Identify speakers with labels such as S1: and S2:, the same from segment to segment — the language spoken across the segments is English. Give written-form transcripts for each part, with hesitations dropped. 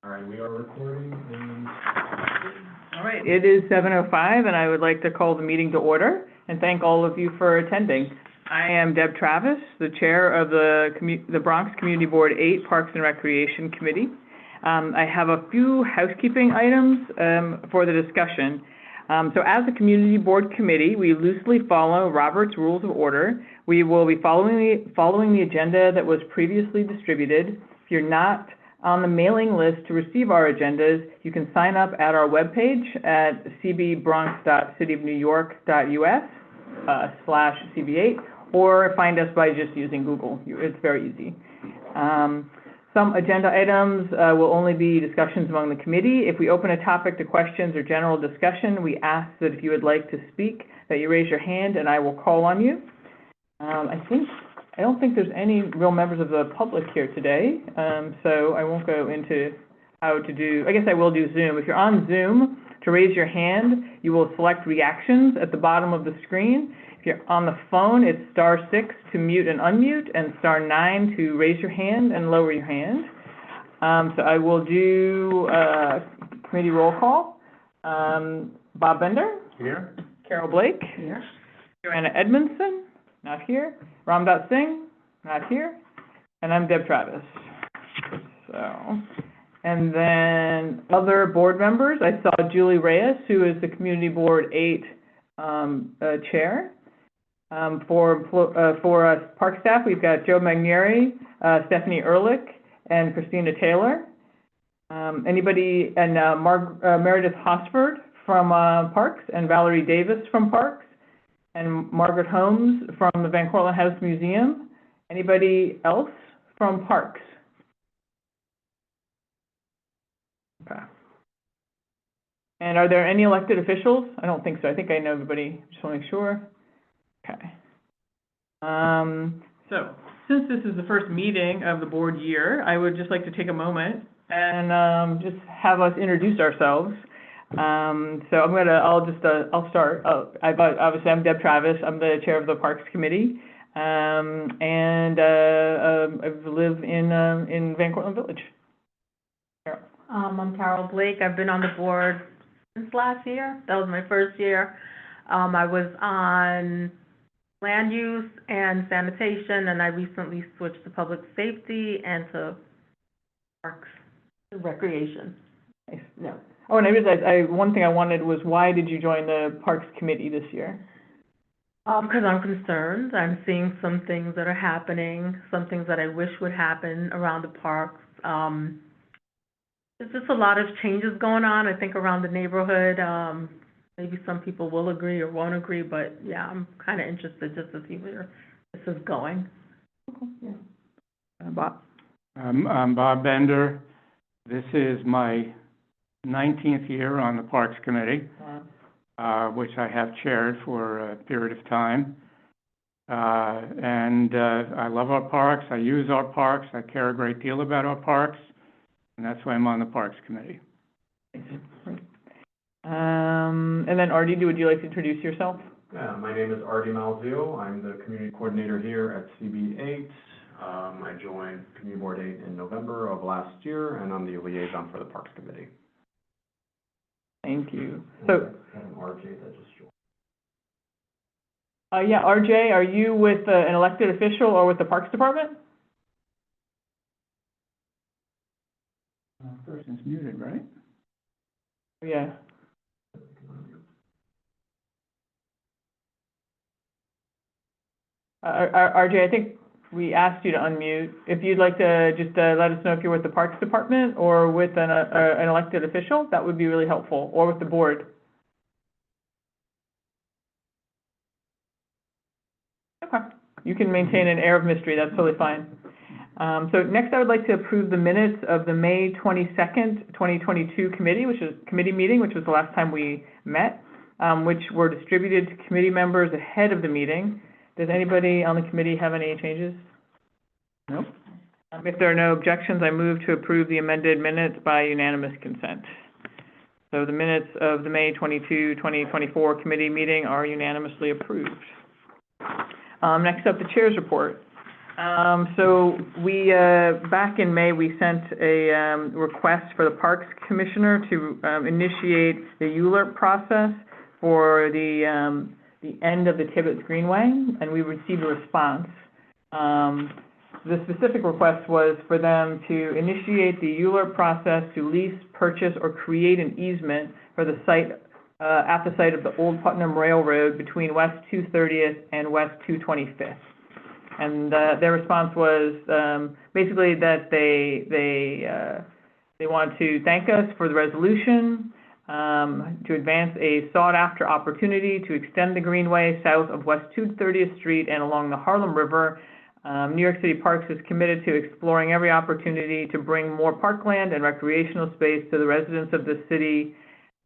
S1: All right, we are recording and...
S2: All right, it is 7:05, and I would like to call the meeting to order and thank all of you for attending. I am Deb Travis, the chair of the Bronx Community Board 8 Parks and Recreation Committee. I have a few housekeeping items for the discussion. So as a community board committee, we loosely follow Robert's Rules of Order. We will be following the agenda that was previously distributed. If you're not on the mailing list to receive our agendas, you can sign up at our webpage at cbbronx.cityoofnewyork.us/cb8, or find us by just using Google. It's very easy. Some agenda items will only be discussions among the committee. If we open a topic to questions or general discussion, we ask that if you would like to speak, that you raise your hand and I will call on you. I don't think there's any real members of the public here today, so I won't go into how to do, I guess I will do Zoom. If you're on Zoom, to raise your hand, you will select reactions at the bottom of the screen. If you're on the phone, it's *6 to mute and unmute, and *9 to raise your hand and lower your hand. So I will do committee roll call. Bob Bender?
S1: Here.
S2: Carol Blake?
S3: Here.
S2: Joanna Edmondson? Not here. Ramdat Singh? Not here. And I'm Deb Travis. So, and then other board members, I saw Julie Reyes, who is the Community Board 8 chair. For park staff, we've got Joe Magnieri, Stephanie Ehrlich, and Christina Taylor. Meredith Hosford from Parks, and Valerie Davis from Parks, and Margaret Holmes from the Van Cortlandt House Museum. Anybody else from Parks? Okay. And are there any elected officials? I don't think so. I think I know everybody. Just want to make sure. Okay. So since this is the first meeting of the board year, I would just like to take a moment and just have us introduce ourselves. So I'll start. Obviously, I'm Deb Travis. I'm the chair of the Parks Committee, and I live in Van Cortlandt Village. Carol.
S3: I'm Carol Blake. I've been on the board since last year. That was my first year. I was on land use and sanitation, and I recently switched to public safety and to parks and recreation.
S2: Nice. No. Oh, and I realized one thing I wanted was, why did you join the Parks Committee this year?
S3: Because I'm concerned. I'm seeing some things that are happening, some things that I wish would happen around the parks. There's just a lot of changes going on, I think, around the neighborhood. Maybe some people will agree or won't agree, but yeah, I'm kind of interested just to see where this is going.
S2: Okay. Yeah. Bob?
S4: I'm Bob Bender. This is my 19th year on the Parks Committee, which I have chaired for a period of time. And I love our parks. I use our parks. I care a great deal about our parks, and that's why I'm on the Parks Committee.
S2: And then Artie, would you like to introduce yourself?
S1: Yeah, my name is Artie Malzio. I'm the community coordinator here at CB8. I joined Community Board 8 in November of last year, and I'm the liaison for the Parks Committee.
S2: Thank you. So,
S1: I have an RJ that just joined.
S2: Yeah, RJ, are you with an elected official or with the Parks Department?
S4: Person's muted, right?
S2: Yeah. RJ, I think we asked you to unmute. If you'd like to just let us know if you're with the Parks Department or with an elected official, that would be really helpful, or with the board. Okay. You can maintain an air of mystery. That's totally fine. So next, I would like to approve the minutes of the May 22nd, 2022 committee meeting, which was the last time we met, which were distributed to committee members ahead of the meeting. Does anybody on the committee have any changes? No? If there are no objections, I move to approve the amended minutes by unanimous consent. So the minutes of the May 22, 2024 committee meeting are unanimously approved. Next up, the chair's report. So we, back in May, we sent a, request for the Parks Commissioner to, initiate the ULURP process for the end of the Tibbetts Greenway, and we received a response. The specific request was for them to initiate the ULURP process to lease, purchase, or create an easement for the site, at the site of the Old Putnam Railroad between West 230th and West 225th. And their response was basically that they want to thank us for the resolution, to advance a sought-after opportunity to extend the Greenway south of West 230th Street and along the Harlem River. New York City Parks is committed to exploring every opportunity to bring more parkland and recreational space to the residents of the city.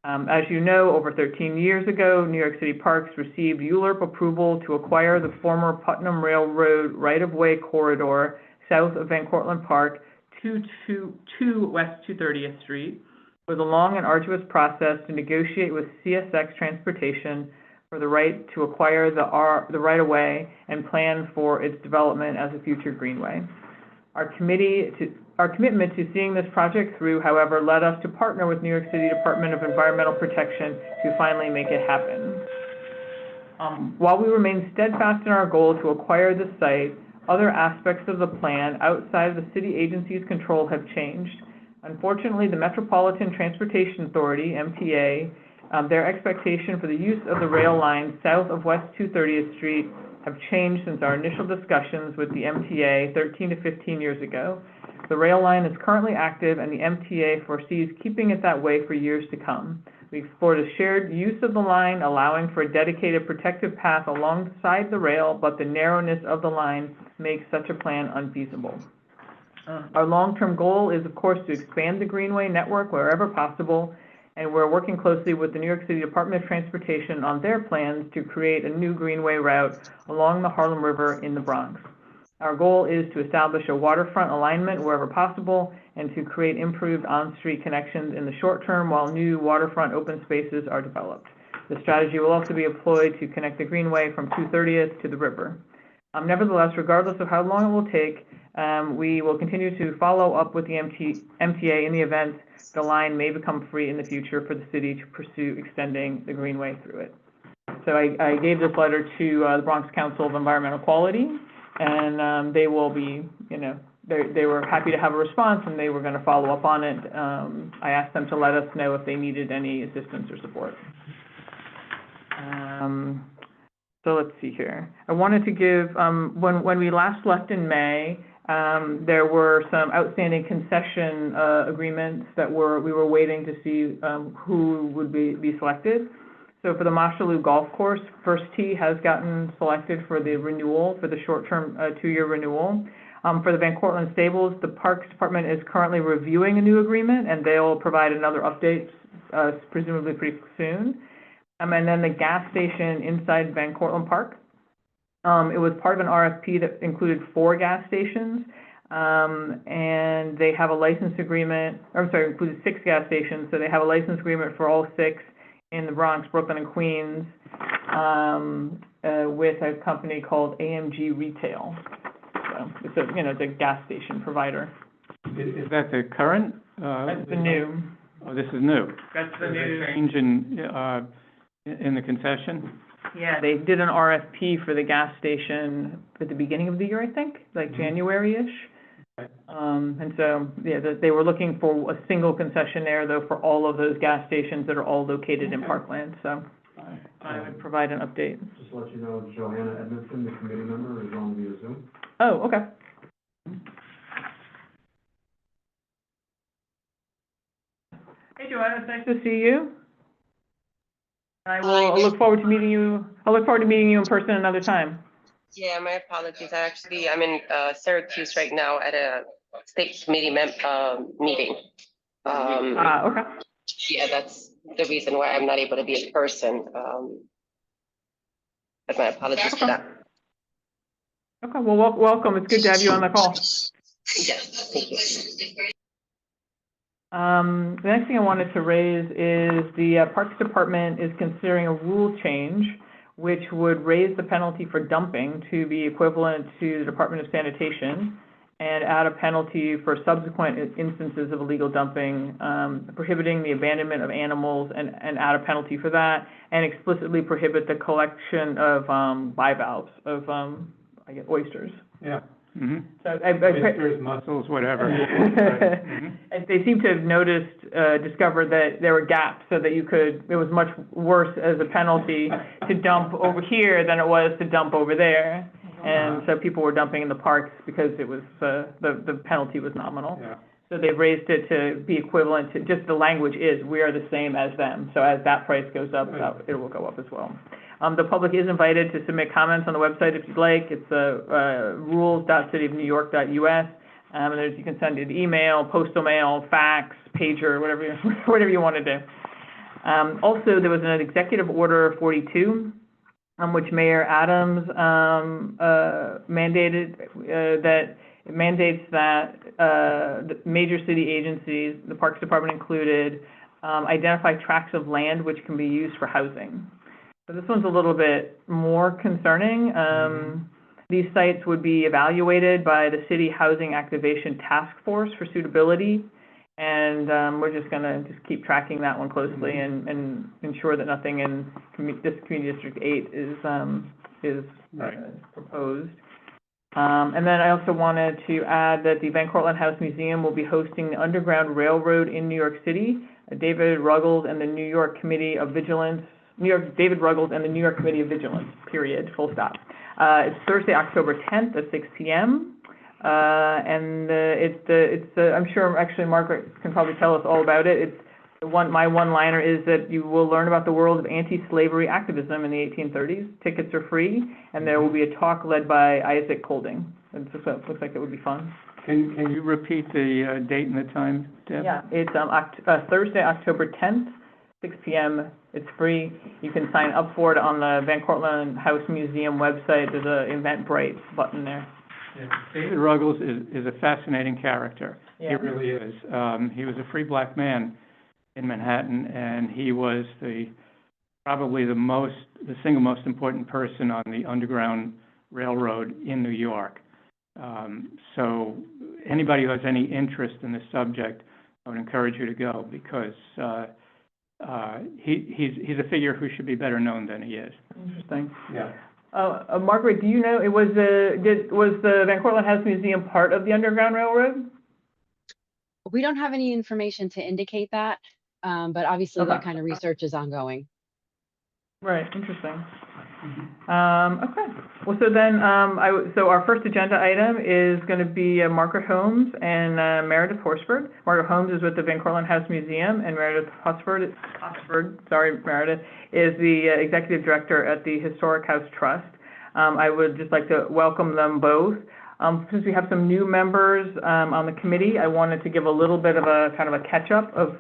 S2: As you know, over 13 years ago, New York City Parks received ULURP approval to acquire the former Putnam Railroad right-of-way corridor south of Van Cortlandt Park to West 230th Street. It was a long and arduous process to negotiate with CSX Transportation for the right to acquire the right-of-way and plan for its development as a future greenway. Our commitment to seeing this project through, however, led us to partner with New York City Department of Environmental Protection to finally make it happen. While we remain steadfast in our goal to acquire the site, other aspects of the plan outside of the city agency's control have changed. Unfortunately, the Metropolitan Transportation Authority, MTA, their expectation for the use of the rail line south of West 230th Street have changed since our initial discussions with the MTA 13 to 15 years ago. The rail line is currently active, and the MTA foresees keeping it that way for years to come. We explored a shared use of the line, allowing for a dedicated protective path alongside the rail, but the narrowness of the line makes such a plan unfeasible. Our long-term goal is, of course, to expand the Greenway network wherever possible, and we're working closely with the New York City Department of Transportation on their plans to create a new Greenway route along the Harlem River in the Bronx. Our goal is to establish a waterfront alignment wherever possible and to create improved on-street connections in the short term while new waterfront open spaces are developed. The strategy will also be employed to connect the Greenway from 230th to the river. Nevertheless, regardless of how long it will take, we will continue to follow up with the MTA in the event the line may become free in the future for the city to pursue extending the Greenway through it. So I gave this letter to the Bronx Council of Environmental Quality, and they will be, they were happy to have a response, and they were going to follow up on it. I asked them to let us know if they needed any assistance or support. So let's see here. I wanted to give, when we last left in May, there were some outstanding concession agreements that we were waiting to see who would be selected. So for the Mashalou Golf Course, First Tee has gotten selected for the renewal, for the short-term 2-year renewal. For the Van Cortlandt Stables, the Parks Department is currently reviewing a new agreement, and they'll provide another update presumably pretty soon. And then the gas station inside Van Cortlandt Park. It was part of an RFP that included 4 gas stations, and they have a license agreement, included 6 gas stations, so they have a license agreement for all 6 in the Bronx, Brooklyn, and Queens, with a company called AMG Retail. So it's it's a gas station provider.
S4: Is that the current?
S2: That's the new.
S4: Oh, this is new.
S2: That's the new.
S4: Change in the concession?
S2: Yeah, they did an RFP for the gas station at the beginning of the year, I think, like January-ish. And so, yeah, they were looking for a single concessionaire, though, for all of those gas stations that are all located in Parkland. So I would provide an update.
S1: Just to let you know, Joanna Edmondson, the committee member, is on via Zoom.
S2: Oh, okay. Hey, Joanna, it's nice to see you. I'll look forward to meeting you. I'll look forward to meeting you in person another time.
S5: Yeah, my apologies. I'm in Syracuse right now at a state committee meeting.
S2: Okay.
S5: Yeah, that's the reason why I'm not able to be in person. But my apologies for that.
S2: Okay, well, welcome. It's good to have you on the call.
S5: Yes, thank you.
S2: The next thing I wanted to raise is the Parks Department is considering a rule change which would raise the penalty for dumping to be equivalent to the Department of Sanitation, and add a penalty for subsequent instances of illegal dumping, prohibiting the abandonment of animals, and add a penalty for that, and explicitly prohibit the collection of bivalves, of, I guess, oysters.
S4: Yeah. Mm-hmm.
S2: So
S4: Oysters, mussels, whatever.
S2: And they seem to have discovered that there were gaps, so that it was much worse as a penalty to dump over here than it was to dump over there. And so people were dumping in the parks because it was, the penalty was nominal.
S4: Yeah.
S2: So they've raised it to be equivalent to, just the language is, we are the same as them. So as that price goes up, it will go up as well. The public is invited to submit comments on the website if you'd like. It's rules.cityofnewyork.us. And you can send it email, postal mail, fax, pager, whatever you want to do. Also, there was an executive order 42, which Mayor Adams mandates that the major city agencies, the Parks Department included, identify tracts of land which can be used for housing. So this one's a little bit more concerning. These sites would be evaluated by the City Housing Activation Task Force for suitability, and we're just going to keep tracking that one closely and ensure that nothing in this Community District 8 is proposed. And then I also wanted to add that the Van Cortlandt House Museum will be hosting the Underground Railroad in New York City. David Ruggles and the New York Committee of Vigilance, period, full stop. It's Thursday, October 10th at 6 p.m. And I'm sure actually Margaret can probably tell us all about it. My one-liner is that you will learn about the world of anti-slavery activism in the 1830s. Tickets are free, and there will be a talk led by Isaac Colding. It looks like it would be fun.
S4: Can you repeat the date and the time, Deb?
S2: Yeah, it's Thursday, October 10th, 6 p.m. It's free. You can sign up for it on the Van Cortlandt House Museum website. There's an Eventbrite button there.
S4: Yeah. David Ruggles is a fascinating character.
S2: Yeah.
S4: He really is. He was a free black man in Manhattan, and he was probably the single most important person on the Underground Railroad in New York. So anybody who has any interest in this subject, I would encourage you to go, because he's a figure who should be better known than he is.
S2: Interesting.
S4: Yeah.
S2: Margaret, do you know, was the Van Cortlandt House Museum part of the Underground Railroad?
S6: We don't have any information to indicate that, but obviously
S2: Okay.
S6: that kind of research is ongoing.
S2: Right, interesting. Okay. Well, so then, so our first agenda item is going to be Margaret Holmes and Meredith Horsford. Margaret Holmes is with the Van Cortlandt House Museum, and Meredith Meredith, is the Executive Director at the Historic House Trust. I would just like to welcome them both. Since we have some new members on the committee, I wanted to give a little bit of a kind of a catch-up of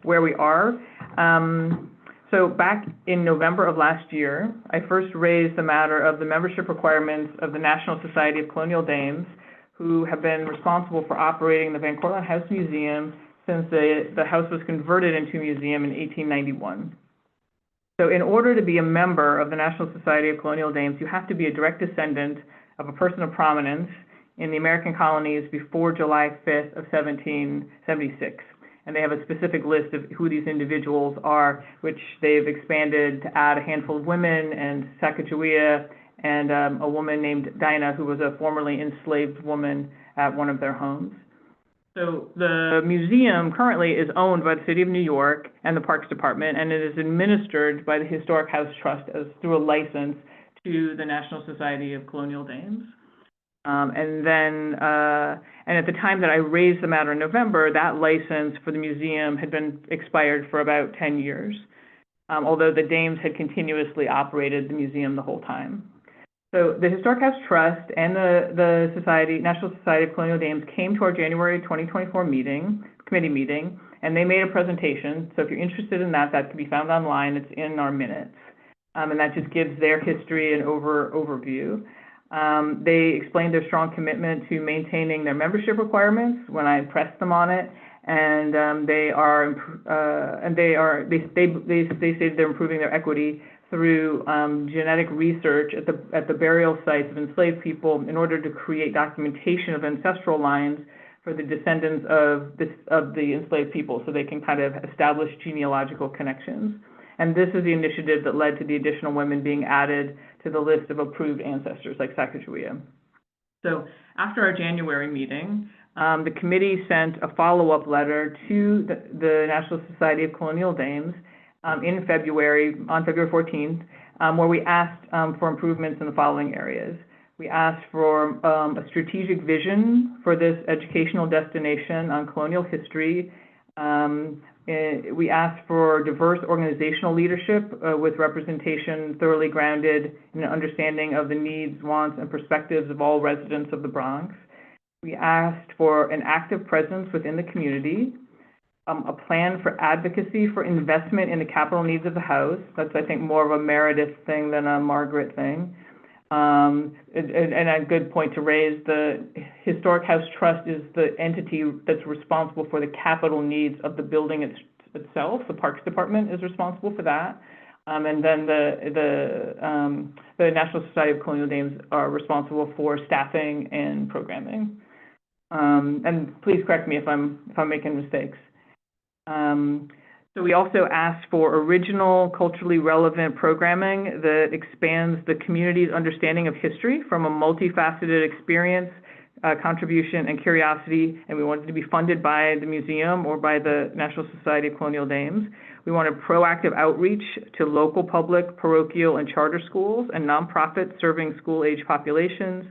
S2: where we are. So back in November of last year, I first raised the matter of the membership requirements of the National Society of Colonial Dames, who have been responsible for operating the Van Cortlandt House Museum since the house was converted into a museum in 1891. So in order to be a member of the National Society of Colonial Dames, you have to be a direct descendant of a person of prominence in the American colonies before July 5th of 1776. And they have a specific list of who these individuals are, which they've expanded to add a handful of women and Sacagawea and a woman named Dinah, who was a formerly enslaved woman at one of their homes. So the museum currently is owned by the City of New York and the Parks Department, and it is administered by the Historic House Trust through a license to the National Society of Colonial Dames. And at the time that I raised the matter in November, that license for the museum had been expired for about 10 years, although the Dames had continuously operated the museum the whole time. So the Historic House Trust and the National Society of Colonial Dames came to our January 2024 committee meeting, and they made a presentation. So if you're interested in that, that can be found online. It's in our minutes. And that just gives their history and overview. They explained their strong commitment to maintaining their membership requirements when I pressed them on it, and they stated they're improving their equity through genetic research at the burial sites of enslaved people in order to create documentation of ancestral lines for the descendants of the enslaved people, so they can kind of establish genealogical connections. And this is the initiative that led to the additional women being added to the list of approved ancestors, like Sacagawea. So after our January meeting, the committee sent a follow-up letter to the National Society of Colonial Dames on February 14th, where we asked for improvements in the following areas. We asked for a strategic vision for this educational destination on colonial history. We asked for diverse organizational leadership with representation thoroughly grounded in an understanding of the needs, wants, and perspectives of all residents of the Bronx. We asked for an active presence within the community, a plan for advocacy for investment in the capital needs of the house. That's, I think, more of a Meredith thing than a Margaret thing. And a good point to raise, the Historic House Trust is the entity that's responsible for the capital needs of the building itself. The Parks Department is responsible for that. And then the National Society of Colonial Dames are responsible for staffing and programming. And please correct me if I'm making mistakes. So we also asked for original, culturally relevant programming that expands the community's understanding of history from a multifaceted experience, contribution, and curiosity, and we wanted to be funded by the museum or by the National Society of Colonial Dames. We wanted proactive outreach to local public, parochial, and charter schools and nonprofits serving school-age populations,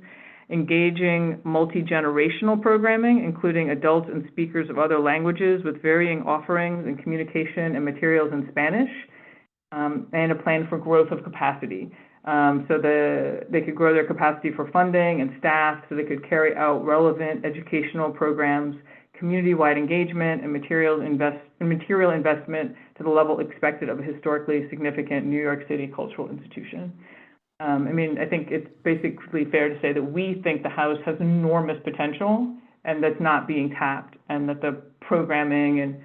S2: engaging multi-generational programming, including adults and speakers of other languages with varying offerings and communication and materials in Spanish, and a plan for growth of capacity. So they could grow their capacity for funding and staff so they could carry out relevant educational programs, community-wide engagement, and material investment to the level expected of a historically significant New York City cultural institution. I think it's basically fair to say that we think the house has enormous potential and that's not being tapped, and that the programming and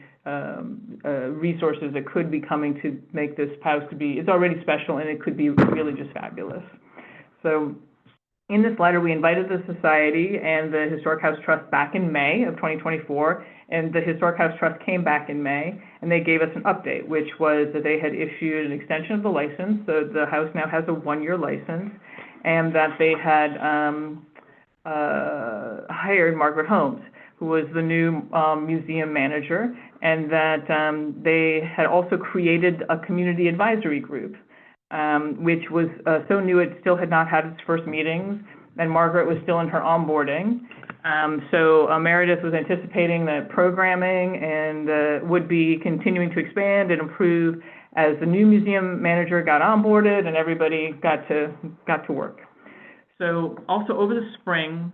S2: resources that could be coming to make this house it's already special, and it could be really just fabulous. So in this letter, we invited the Society and the Historic House Trust back in May of 2024, and the Historic House Trust came back in May, and they gave us an update, which was that they had issued an extension of the license, so the house now has a 1-year license, and that they had hired Margaret Holmes, who was the new museum manager, and that they had also created a community advisory group, which was so new it still had not had its first meetings, and Margaret was still in her onboarding. So Meredith was anticipating that programming and would be continuing to expand and improve as the new museum manager got onboarded and everybody got to work. So also over the spring,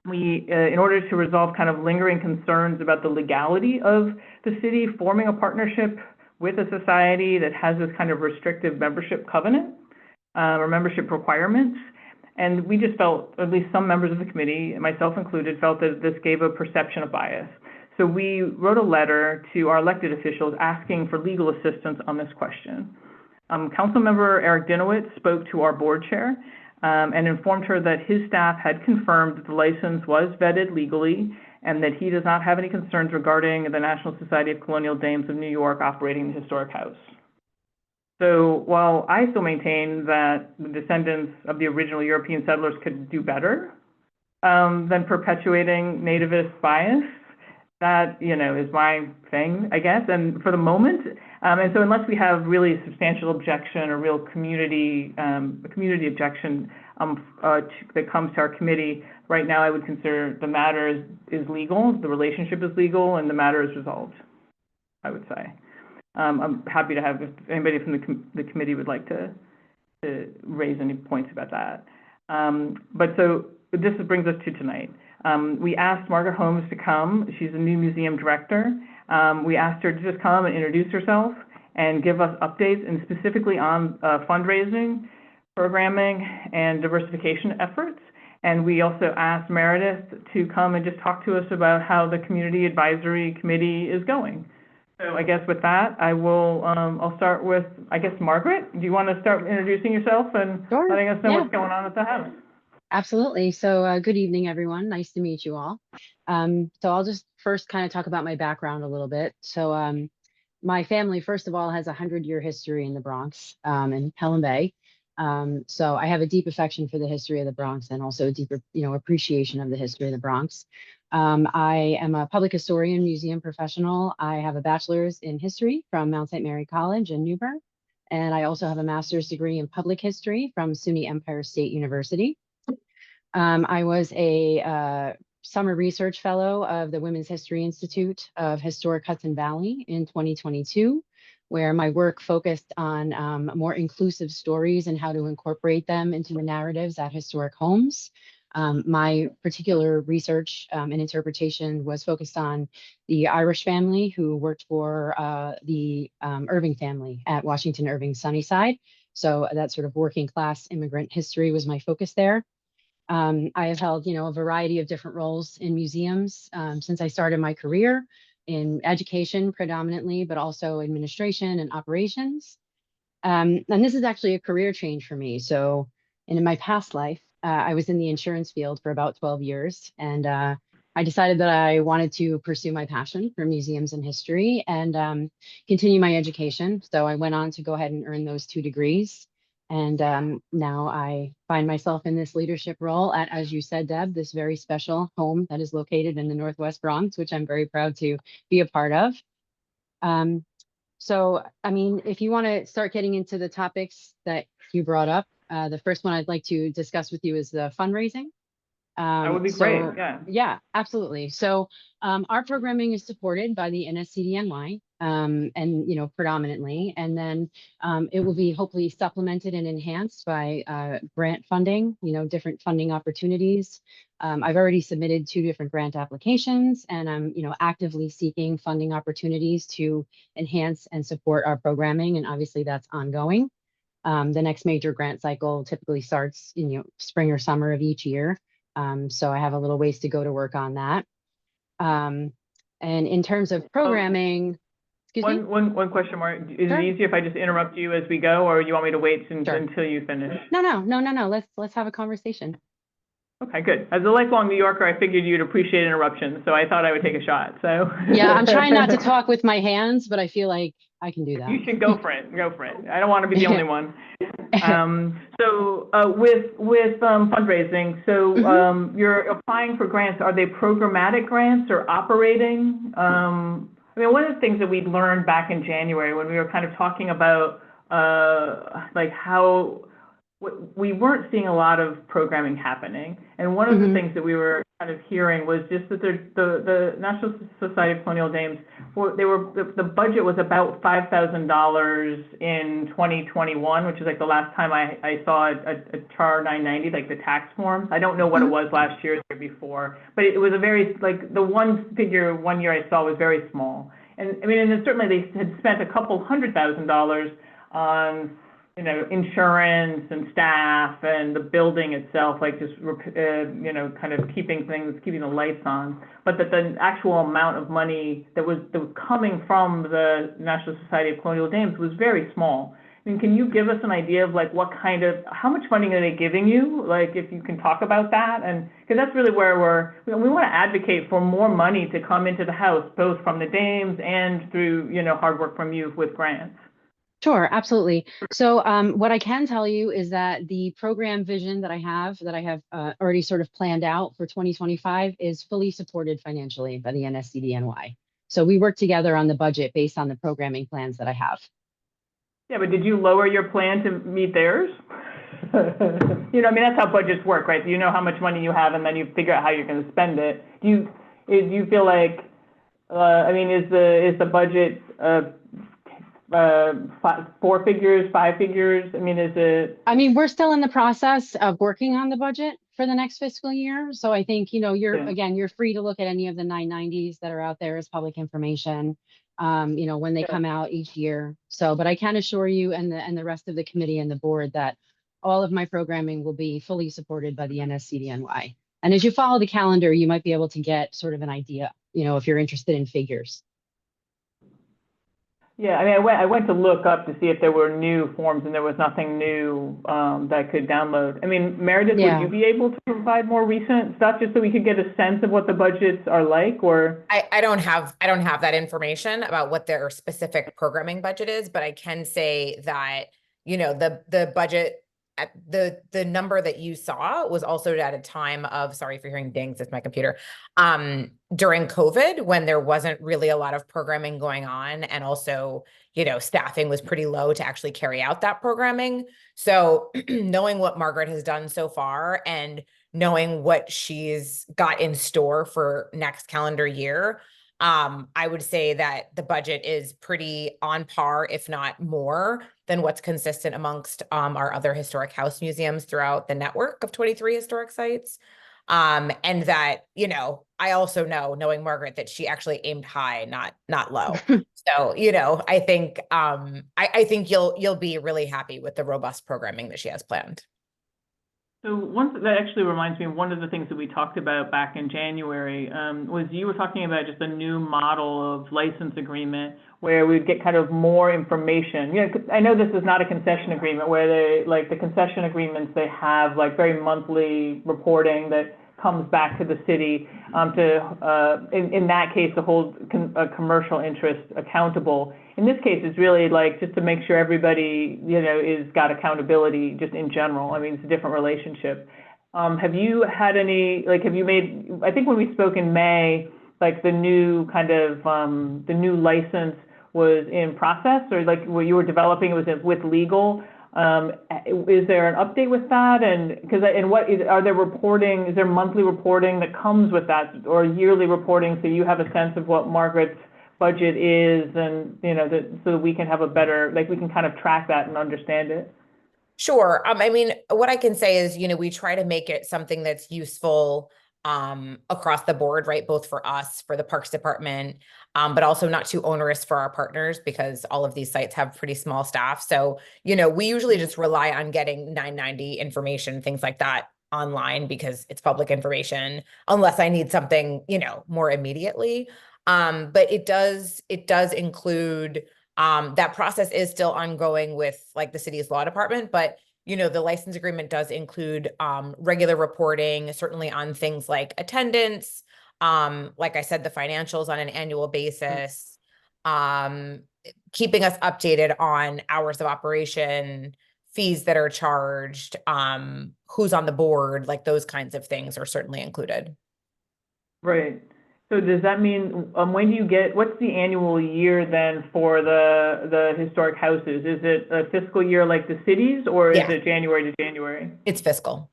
S2: we, in order to resolve kind of lingering concerns about the legality of the city forming a partnership with a society that has this kind of restrictive membership covenant or membership requirements. And we just felt, at least some members of the committee, myself included, felt that this gave a perception of bias. So we wrote a letter to our elected officials asking for legal assistance on this question. Councilmember Eric Dinowitz spoke to our board chair and informed her that his staff had confirmed that the license was vetted legally and that he does not have any concerns regarding the National Society of Colonial Dames of New York operating the historic house. So while I still maintain that the descendants of the original European settlers could do better than perpetuating nativist bias, that, is my thing, I guess, and for the moment. And so unless we have really substantial objection or real community objection that comes to our committee, right now I would consider the matter is legal, the relationship is legal, and the matter is resolved, I would say. I'm happy to have, if anybody from the committee would like to raise any points about that. But so this brings us to tonight. We asked Margaret Holmes to come. She's a new museum director. We asked her to just come and introduce herself and give us updates, and specifically on fundraising, programming, and diversification efforts. And we also asked Meredith to come and just talk to us about how the Community Advisory Committee is going. So I guess with that, I will, I'll start with, I guess, Margaret. Do you want to start introducing yourself and
S6: Sure.
S2: letting us know
S6: Yeah.
S2: what's going on at the house?
S6: Absolutely. So, good evening, everyone. Nice to meet you all. So I'll just first kind of talk about my background a little bit. So, my family, first of all, has a 100-year history in the Bronx, in Pelham Bay. So I have a deep affection for the history of the Bronx and also a deeper, appreciation of the history of the Bronx. I am a public historian, museum professional. I have a bachelor's in history from Mount St. Mary College in Newburgh. And I also have a master's degree in public history from SUNY Empire State University. I was a summer research fellow of the Women's History Institute of Historic Hudson Valley in 2022, where my work focused on more inclusive stories and how to incorporate them into the narratives at historic homes. My particular research and interpretation was focused on the Irish family who worked for the Irving family at Washington Irving Sunnyside. So that sort of working class immigrant history was my focus there. I have held, a variety of different roles in museums since I started my career in education predominantly, but also administration and operations. And this is actually a career change for me. So, in my past life, I was in the insurance field for about 12 years, and I decided that I wanted to pursue my passion for museums and history and continue my education. So I went on to go ahead and earn those 2 degrees. And now I find myself in this leadership role at, as you said, Deb, this very special home that is located in the Northwest Bronx, which I'm very proud to be a part of. So, I mean, if you want to start getting into the topics that you brought up, the first one I'd like to discuss with you is the fundraising.
S2: That would be great, yeah.
S6: Yeah, absolutely. So our programming is supported by the NSCDNY and, predominantly, and then it will be hopefully supplemented and enhanced by grant funding, different funding opportunities. I've already submitted 2 different grant applications and I'm, actively seeking funding opportunities to enhance and support our programming. And obviously that's ongoing. The next major grant cycle typically starts in, spring or summer of each year. So I have a little ways to go to work on that. And in terms of programming, excuse me?
S2: One question, Mark. Is
S6: Sure.
S2: it easier if I just interrupt you as we go, or you want me to wait
S6: Sure.
S2: until you finish?
S6: No. Let's have a conversation.
S2: Okay, good. As a lifelong New Yorker, I figured you'd appreciate interruptions, so I thought I would take a shot, so.
S6: Yeah, I'm trying not to talk with my hands, but I feel like I can do that.
S2: You should go for it, I don't want to be the only one. So with fundraising, so you're applying for grants, are they programmatic grants or operating? I mean, one of the things that we learned back in January when we were kind of talking about like how we weren't seeing a lot of programming happening. And one of the things that we were kind of hearing was just that the National Society of Colonial Dames, the budget was about $5,000 in 2021, which is like the last time I saw a Char 990, like the tax form. I don't know what it was last year or the year before, but it was a very, like the one figure one year I saw was very small. And I mean, and then certainly they had spent a couple $100,000 on, insurance and staff and the building itself, like just, kind of keeping the lights on. But that the actual amount of money that was coming from the National Society of Colonial Dames was very small. I mean, can you give us an idea of like how much funding are they giving you? Like if you can talk about that, and because that's really where we want to advocate for more money to come into the house, both from the Dames and through, hard work from you with grants.
S6: Sure, absolutely. So what I can tell you is that the program vision that I have already sort of planned out for 2025 is fully supported financially by the NSCDNY. So we work together on the budget based on the programming plans that I have.
S2: Yeah, but did you lower your plan to meet theirs? I mean, that's how budgets work, right? You know how much money you have and then you figure out how you're going to spend it. Do you feel like, I mean, is the budget 4 figures, 5 figures? I mean, is it? I
S6: mean, we're still in the process of working on the budget for the next fiscal year. So I think, you're free to look at any of the 990s that are out there as public information, when they come out each year. So, but I can assure you and the rest of the committee and the board that all of my programming will be fully supported by the NSCDNY. And as you follow the calendar, you might be able to get sort of an idea, if you're interested in figures.
S2: Yeah, I mean, I went to look up to see if there were new forms, and there was nothing new that I could download. I mean, Meredith, would
S6: Yeah.
S2: you be able to provide more recent stuff, just so we could get a sense of what the budgets are like, or?
S7: I don't have that information about what their specific programming budget is, but I can say that, you know, the budget at the number that you saw was also at a time of, sorry for hearing dings, it's my computer, during COVID, when there wasn't really a lot of programming going on, and also, you know, staffing was pretty low to actually carry out that programming. So knowing what Margaret has done so far and knowing what she's got in store for next calendar year, I would say that the budget is pretty on par, if not more, than what's consistent amongst our other historic house museums throughout the network of 23 historic sites. And that, you know, I also know, knowing Margaret, that she actually aimed high, not low. So, you know, I think I think you'll be really happy with the robust programming that she has planned.
S2: So that actually reminds me of one of the things that we talked about back in January, was you were talking about just a new model of license agreement where we'd get kind of more information. You know, 'cause I know this is not a concession agreement where they, like the concession agreements, they have like very monthly reporting that comes back to the city, in that case, to hold a commercial interest accountable. In this case, it's really like just to make sure everybody, you know, is got accountability just in general. I mean, it's a different relationship. Have you had any, like, have you made, I think when we spoke in May, like the new kind of, the new license was in process, or like what you were developing, it was with legal. Is there an update with that? And because, and what is, are there reporting, is there monthly reporting that comes with that, or yearly reporting, so you have a sense of what Margaret's budget is, and, you know, that, so that we can have a better, like, we can kind of track that and understand it?
S7: Sure. I mean, what I can say is, you know, we try to make it something that's useful across the board, right? Both for us, for the Parks Department, but also not too onerous for our partners, because all of these sites have pretty small staff. So, you know, we usually just rely on getting 990 information, things like that online, because it's public information, unless I need something, you know, more immediately. But it does include, that process is still ongoing with like the city's law department, but you know, the license agreement does include regular reporting, certainly on things like attendance, like I said, the financials on an annual basis, keeping us updated on hours of operation, fees that are charged, who's on the board, like those kinds of things are certainly included.
S2: Right. So does that mean, when do you get, what's the annual year then for the historic houses? Is it a fiscal year like the cities, or is
S7: Yeah.
S2: it January to January?
S7: It's fiscal.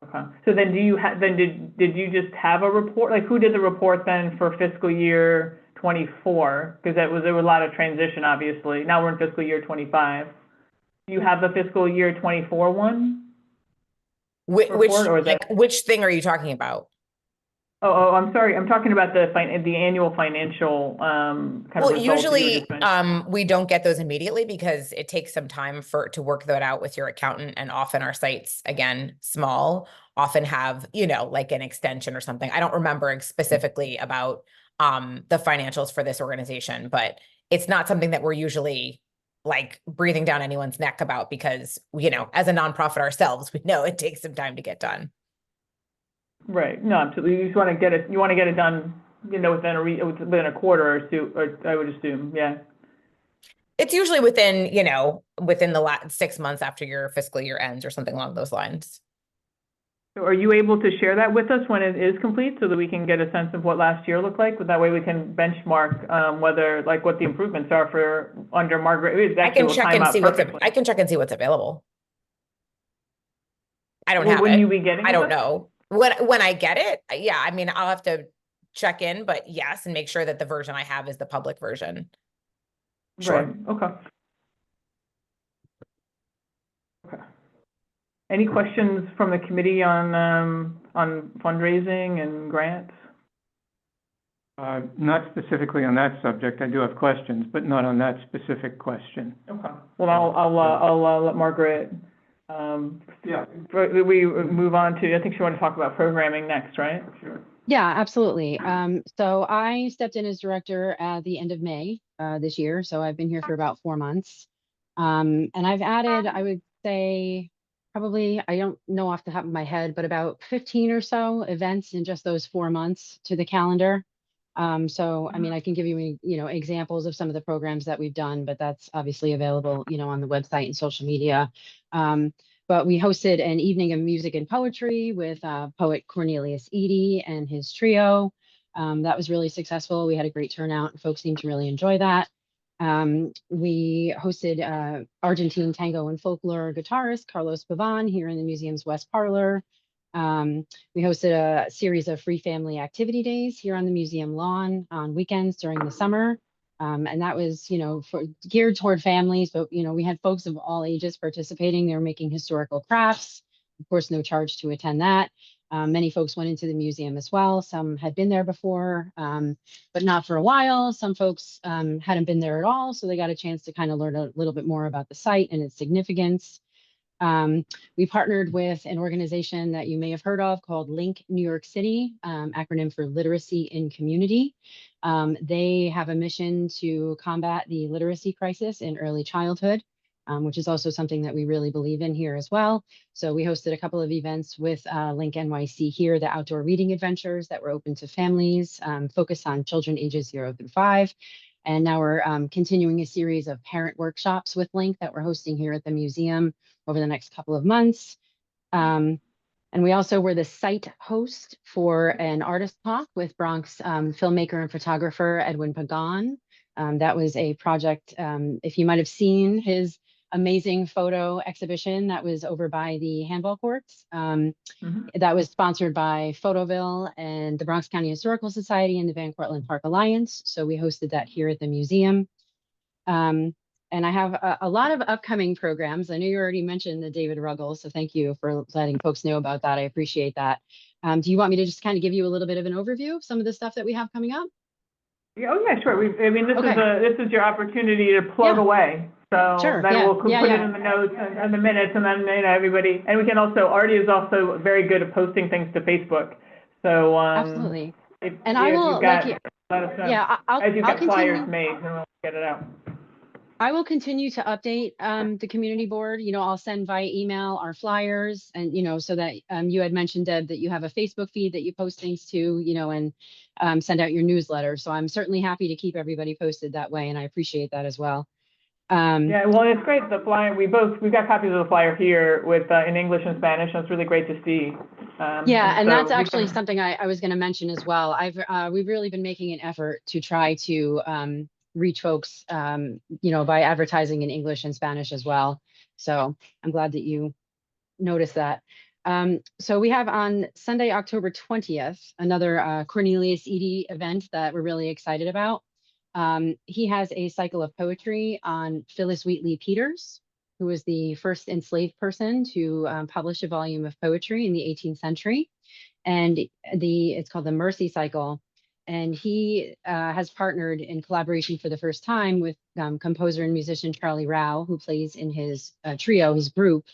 S2: Okay. So then do you have, then did you just have a report? Like, who did the report then for fiscal year 24? Because there was a lot of transition, obviously. Now we're in fiscal year 25. Do you have the fiscal year 24 one?
S7: Which,
S2: Report, or is
S7: like, which thing are you talking about?
S2: Oh, I'm sorry. I'm talking about the annual financial, kind of
S7: Well,
S2: results that you were
S7: usually,
S2: just mentioning.
S7: we don't get those immediately because it takes some time to work that out with your accountant. And often our sites, again, small, often have, you know, like an extension or something. I don't remember specifically about, the financials for this organization, but it's not something that we're usually like breathing down anyone's neck about, because, you know, as a nonprofit ourselves, we know it takes some time to get done.
S2: Right. No, absolutely. You just want to get it, done, you know, within a quarter or two, or I would assume, yeah.
S7: It's usually within, you know, within the last 6 months after your fiscal year ends or something along those lines.
S2: So are you able to share that with us when it is complete, so that we can get a sense of what last year looked like? But that way we can benchmark, whether, like, what the improvements are for under Margaret. It
S7: I
S2: actually
S7: can
S2: will
S7: check
S2: time
S7: and
S2: out
S7: see
S2: perfectly.
S7: I can check and see what's available. I don't have
S2: Wouldn't
S7: it.
S2: you be getting
S7: I
S2: it,
S7: don't
S2: though?
S7: know. When I get it, yeah, I mean, I'll have to check in, but yes, and make sure that the version I have is the public version. Sure.
S2: Right, okay. Okay. Any questions from the committee on fundraising and grants?
S4: Not specifically on that subject. I do have questions, but not on that specific question.
S2: Okay. Well, I'll let Margaret,
S1: Yeah.
S2: we move on to, I think she wanted to talk about programming next, right?
S1: Sure.
S6: Yeah, absolutely. So I stepped in as director at the end of May this year. So I've been here for about 4 months. And I've added, I would say, probably, I don't know off the top of my head, but about 15 or so events in just those 4 months to the calendar. So, I mean, I can give you, examples of some of the programs that we've done, but that's obviously available, on the website and social media. But we hosted an evening of music and poetry with poet Cornelius Eady and his trio. That was really successful. We had a great turnout, and folks seemed to really enjoy that. We hosted Argentine tango and folklore guitarist Carlos Pavan here in the museum's West Parlor. We hosted a series of free family activity days here on the museum lawn on weekends during the summer. And that was, geared toward families, but, we had folks of all ages participating. They were making historical crafts. Of course, no charge to attend that. Many folks went into the museum as well. Some had been there before, but not for a while. Some folks hadn't been there at all, so they got a chance to kind of learn a little bit more about the site and its significance. We partnered with an organization that you may have heard of called Link New York City, acronym for Literacy in Community. They have a mission to combat the literacy crisis in early childhood, which is also something that we really believe in here as well. So we hosted a couple of events with Link NYC here, the outdoor reading adventures that were open to families, focused on children ages 0 through 5. And now we're continuing a series of parent workshops with Link that we're hosting here at the museum over the next couple of months. And we also were the site host for an artist talk with Bronx filmmaker and photographer Edwin Pagan. That was a project, if you might have seen his amazing photo exhibition that was over by the handball courts. That was sponsored by Photoville and the Bronx County Historical Society and the Van Cortlandt Park Alliance. So we hosted that here at the museum. And I have a lot of upcoming programs. I know you already mentioned the David Ruggles, so thank you for letting folks know about that. I appreciate that. Do you want me to just kind of give you a little bit of an overview of some of the stuff that we have coming up?
S2: Oh, yeah, sure. I mean, this
S6: Okay.
S2: this is your opportunity to plug
S6: Yeah.
S2: away. So
S6: Sure,
S2: then
S6: yeah,
S2: we'll put
S6: yeah,
S2: it
S6: yeah.
S2: in the notes and the minutes, and then, everybody, and we can also, Artie is also very good at posting things to Facebook. So,
S6: Absolutely.
S2: if
S6: And I will,
S2: you've got,
S6: like,
S2: let us know.
S6: yeah,
S2: As you've
S6: I'll
S2: got flyers
S6: continue.
S2: made, then we'll get it out.
S6: I will continue to update the community board. I'll send via email our flyers and, so that you had mentioned, Deb, that you have a Facebook feed that you post things to, and send out your newsletter. So I'm certainly happy to keep everybody posted that way, and I appreciate that as well.
S2: Yeah, well, it's great, the flyer, we've got copies of the flyer here with, in English and Spanish, and it's really great to see.
S6: Yeah, and
S2: so
S6: that's
S2: we
S6: actually
S2: can-
S6: something I was going to mention as well. We've really been making an effort to try to reach folks, by advertising in English and Spanish as well. So I'm glad that you noticed that. So we have on Sunday, October 20th, another Cornelius Eady event that we're really excited about. He has a cycle of poetry on Phyllis Wheatley Peters, who was the first enslaved person to publish a volume of poetry in the 18th century. And it's called the Mercy Cycle. And he has partnered in collaboration for the first time with composer and musician Charlie Rao, who plays in his trio, his group,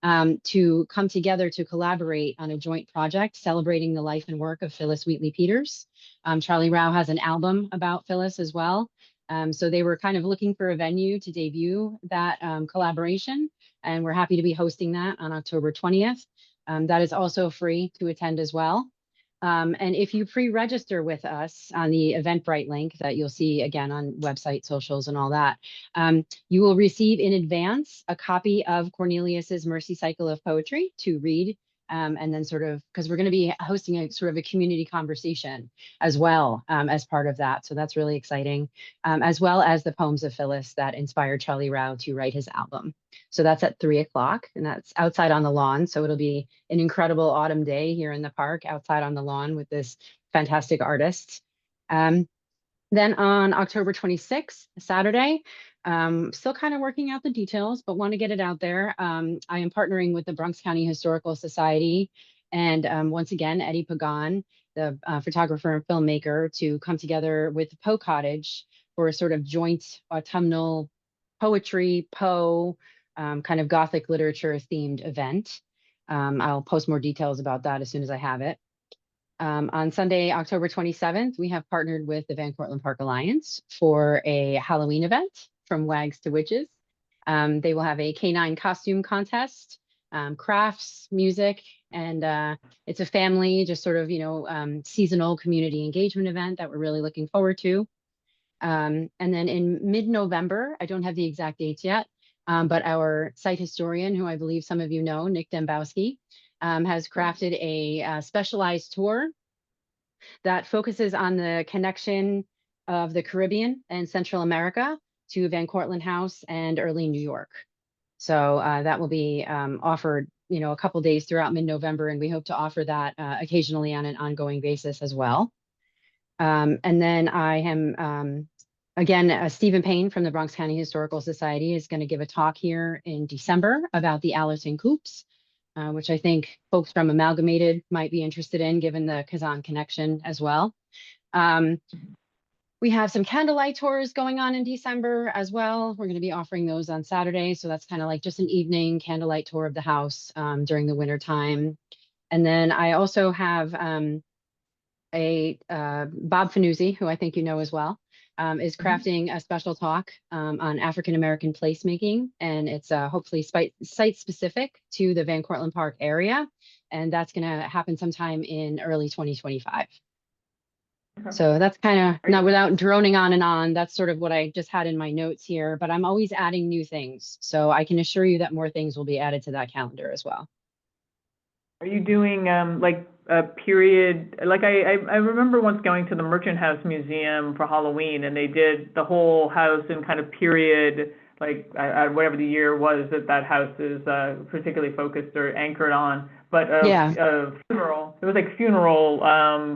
S6: to come together to collaborate on a joint project celebrating the life and work of Phyllis Wheatley Peters. Charlie Rao has an album about Phyllis as well. So they were kind of looking for a venue to debut that collaboration, and we're happy to be hosting that on October 20th. That is also free to attend as well. And if you pre-register with us on the Eventbrite link that you'll see again on website, socials, and all that, you will receive in advance a copy of Cornelius's Mercy Cycle of Poetry to read. And then sort of, because we're going to be hosting a sort of a community conversation as well as part of that. So that's really exciting, as well as the poems of Phyllis that inspired Charlie Rao to write his album. So that's at 3:00, and that's outside on the lawn. So it'll be an incredible autumn day here in the park outside on the lawn with this fantastic artist. Then on October 26th, Saturday, still kind of working out the details, but want to get it out there. I am partnering with the Bronx County Historical Society and once again, Eddie Pagan, the photographer and filmmaker, to come together with Poe Cottage for a sort of joint autumnal poetry, Poe, kind of Gothic literature themed event. I'll post more details about that as soon as I have it. On Sunday, October 27th, we have partnered with the Van Cortlandt Park Alliance for a Halloween event from Wags to Witches. They will have a canine costume contest, crafts, music, and it's a family, just sort of, seasonal community engagement event that we're really looking forward to. And then in mid-November, I don't have the exact dates yet, but our site historian, who I believe some of you know, Nick Dembowski, has crafted a specialized tour that focuses on the connection of the Caribbean and Central America to Van Cortlandt House and early New York. So that will be offered, a couple days throughout mid-November, and we hope to offer that occasionally on an ongoing basis as well. And then I am, again, Stephen Payne from the Bronx County Historical Society is going to give a talk here in December about the Allerton Coops, which I think folks from Amalgamated might be interested in, given the Kazan connection as well. We have some candlelight tours going on in December as well. We're going to be offering those on Saturday. So that's kind of like just an evening candlelight tour of the house during the winter time. And then I also have Bob Fanuzzi, who I think you know as well, is crafting a special talk on African-American placemaking. And it's hopefully site-specific to the Van Cortlandt Park area. And that's going to happen sometime in early 2025.
S2: Okay.
S6: So that's kind of, now without droning on and on, that's sort of what I just had in my notes here, but I'm always adding new things. So I can assure you that more things will be added to that calendar as well.
S2: Are you doing like a period, like I remember once going to the Merchant House Museum for Halloween, and they did the whole house in kind of period, like whatever the year was that house is particularly focused or anchored on. But funeral, it was like funeral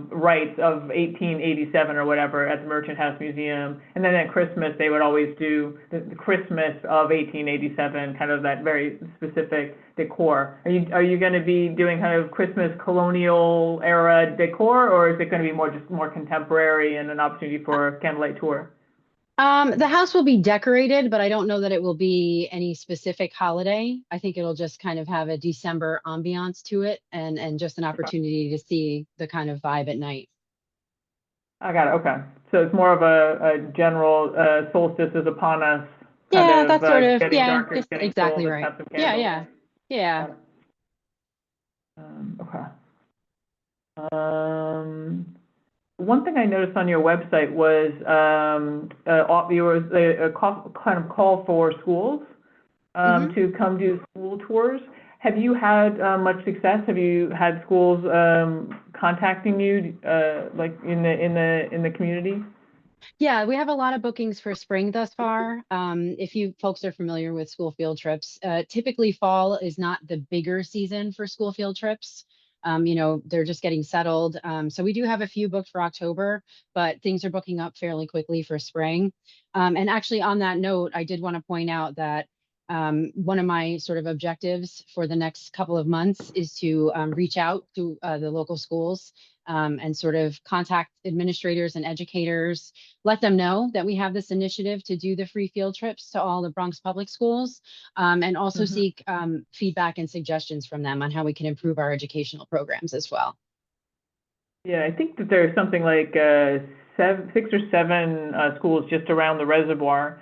S2: rites of 1887 or whatever at the Merchant House Museum. And then at Christmas, they would always do the Christmas of 1887, kind of that very specific decor. Are you going to be doing kind of Christmas colonial era decor, or is it going to be more contemporary and an opportunity for a candlelight tour?
S6: The house will be decorated, but I don't know that it will be any specific holiday. I think it'll just kind of have a December ambiance to it and just an opportunity to see the kind of vibe at night.
S2: I got it. Okay. So it's more of a general solstice is upon us.
S6: Yeah, that's sort of,
S2: getting
S6: yeah,
S2: darker,
S6: just
S2: getting
S6: exactly
S2: cold,
S6: right.
S2: have some
S6: Yeah.
S2: Okay. One thing I noticed on your website was a kind of call for schools to come do school tours. Have you had much success? Have you had schools contacting you, like in the community?
S6: Yeah, we have a lot of bookings for spring thus far. If you folks are familiar with school field trips, typically fall is not the bigger season for school field trips. They're just getting settled. So we do have a few booked for October, but things are booking up fairly quickly for spring. And actually on that note, I did want to point out that one of my sort of objectives for the next couple of months is to reach out to the local schools and sort of contact administrators and educators, let them know that we have this initiative to do the free field trips to all the Bronx public schools, and also seek feedback and suggestions from them on how we can improve our educational programs as well. Yeah,
S2: I think that there's something like 6 or 7 schools just around the reservoir,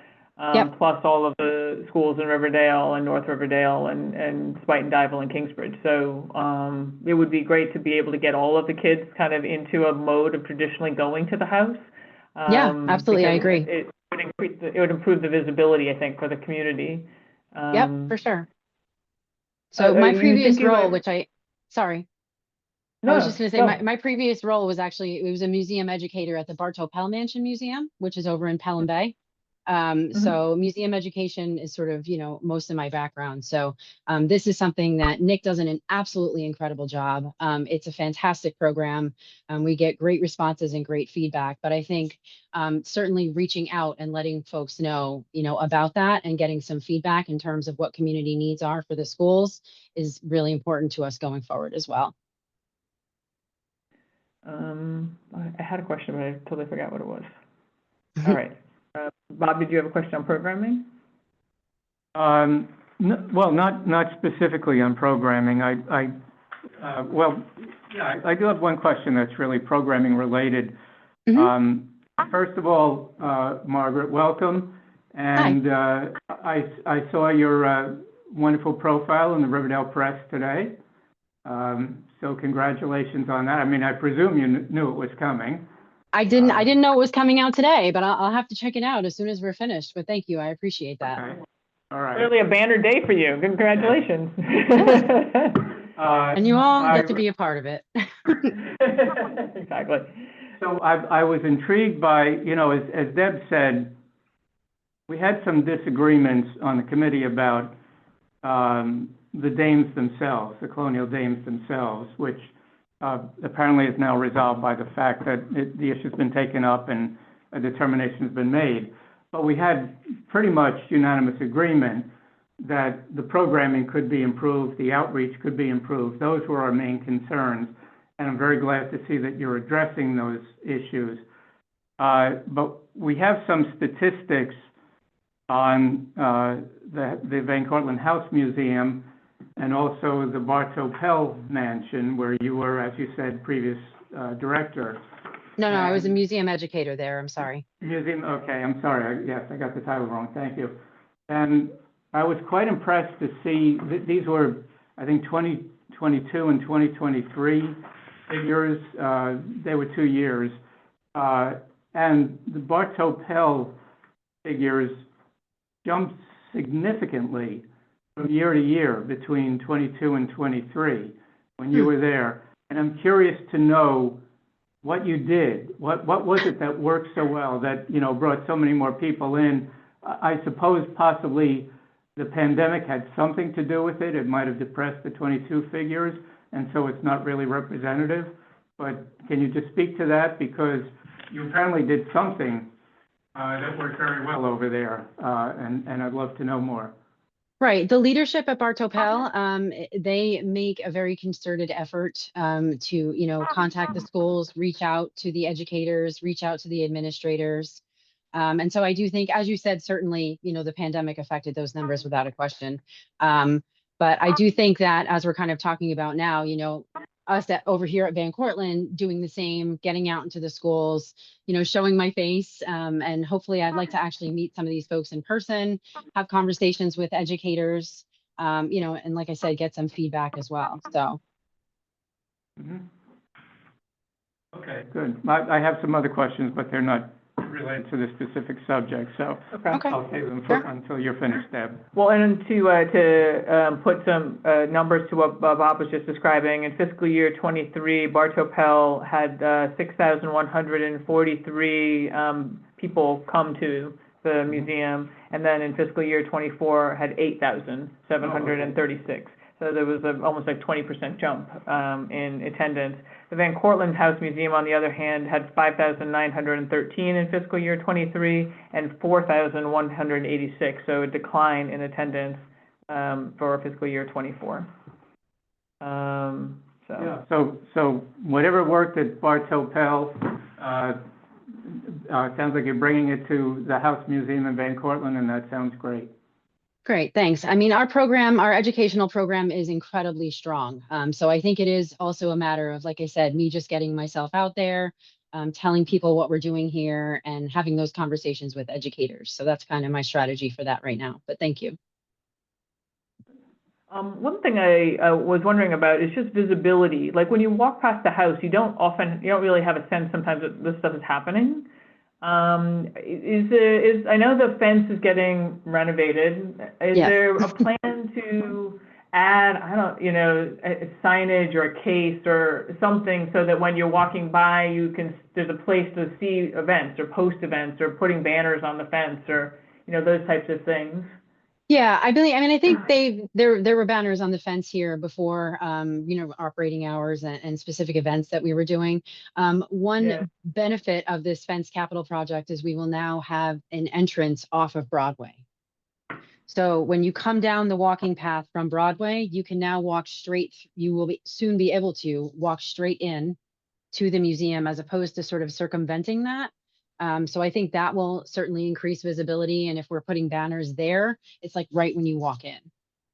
S2: plus all of the schools in Riverdale and North Riverdale and Spuyten Duyvil and Kingsbridge. So it would be great to be able to get all of the kids kind of into a mode of traditionally going to the house.
S6: Yeah, absolutely, I agree.
S2: It would improve the visibility, I think, for the community.
S6: Yep, for sure. So my previous role, No, I was just going to say, my previous role was actually, it was a museum educator at the Bartow Pell Mansion Museum, which is over in Pelham Bay. So museum education is sort of, most of my background. So this is something that Nick does an absolutely incredible job. It's a fantastic program. We get great responses and great feedback, but I think certainly reaching out and letting folks know, about that and getting some feedback in terms of what community needs are for the schools is really important to us going forward as well.
S2: I had a question, but I totally forgot what it was. All right. Bob, did you have a question on programming?
S4: Well, not specifically on programming. I Well, yeah, I do have one question that's really programming related.
S6: Mhm.
S4: First of all, Margaret, welcome. And I saw your wonderful profile in the Riverdale Press today. So congratulations on that. I mean, I presume you knew it was coming.
S6: I didn't know it was coming out today, but I'll have to check it out as soon as we're finished. But thank you, I appreciate that.
S4: Okay, all right.
S2: Really a banner day for you. Congratulations.
S6: And you all
S4: I-
S6: get to be a part of it.
S2: Exactly.
S4: So I was intrigued by, you know, as Deb said, we had some disagreements on the committee about the dames themselves, the colonial dames themselves, which apparently is now resolved by the fact that the issue's been taken up and a determination has been made. But we had pretty much unanimous agreement that the programming could be improved, the outreach could be improved. Those were our main concerns, and I'm very glad to see that you're addressing those issues. But we have some statistics on the Van Cortlandt House Museum and also the Bartow Pell Mansion, where you were, as you said, previous director.
S6: No, I was a museum educator there. I'm sorry.
S4: Museum, okay, I'm sorry. Yes, I got the title wrong. Thank you. And I was quite impressed to see that these were, I think, 2022 and 2023 figures. They were 2 years. And the Bartow Pell figures jumped significantly from year to year between 22 and 23 when you were there. And I'm curious to know what you did. What was it that worked so well that, you know, brought so many more people in? I suppose possibly the pandemic had something to do with it. It might have depressed the 22 figures, and so it's not really representative. But can you just speak to that? Because you apparently did something that worked very well over there, and I'd love to know more.
S6: Right. The leadership at Bartow Pell, they make a very concerted effort to, you know, contact the schools, reach out to the educators, reach out to the administrators. And so I do think, as you said, certainly, you know, the pandemic affected those numbers without a question. But I do think that as we're kind of talking about now, you know, us over here at Van Cortlandt doing the same, getting out into the schools, you know, showing my face. And hopefully I'd like to actually meet some of these folks in person, have conversations with educators, you know, and like I said, get some feedback as well. So.
S4: Mhm. Okay, good. I have some other questions, but they're not related to this specific subject, so
S2: Okay.
S4: I'll save them
S6: Sure.
S4: until you're finished, Deb.
S2: Well, and to put some numbers to what Bob was just describing, in fiscal year '23, Bartow Pell had 6,143 people come to the museum, and then in fiscal year '24 had 8,736. So there was almost like 20% jump in attendance. The Van Cortlandt House Museum, on the other hand, had 5,913 in fiscal year '23 and 4,186, so a decline in attendance for fiscal year '24.
S4: Yeah, so whatever worked at Bartow Pell, sounds like you're bringing it to the House Museum in Van Cortlandt, and that sounds great.
S6: Great, thanks. I mean, our educational program is incredibly strong. So I think it is also a matter of, like I said, me just getting myself out there, telling people what we're doing here and having those conversations with educators. So that's kind of my strategy for that right now, but thank you.
S2: One thing I was wondering about is just visibility. Like when you walk past the house, you don't really have a sense sometimes that this stuff is happening. I know the fence is getting renovated. Is
S6: Yes.
S2: there a plan to add, a signage or a case or something so that when you're walking by, there's a place to see events or post events or putting banners on the fence or, those types of things?
S6: Yeah, I think there were banners on the fence here before, operating hours and specific events that we were doing. One benefit of this fence capital project is we will now have an entrance off of Broadway. So when you come down the walking path from Broadway, you can now walk straight. You will soon be able to walk straight in to the museum as opposed to sort of circumventing that. So I think that will certainly increase visibility. And if we're putting banners there, it's like right when you walk in.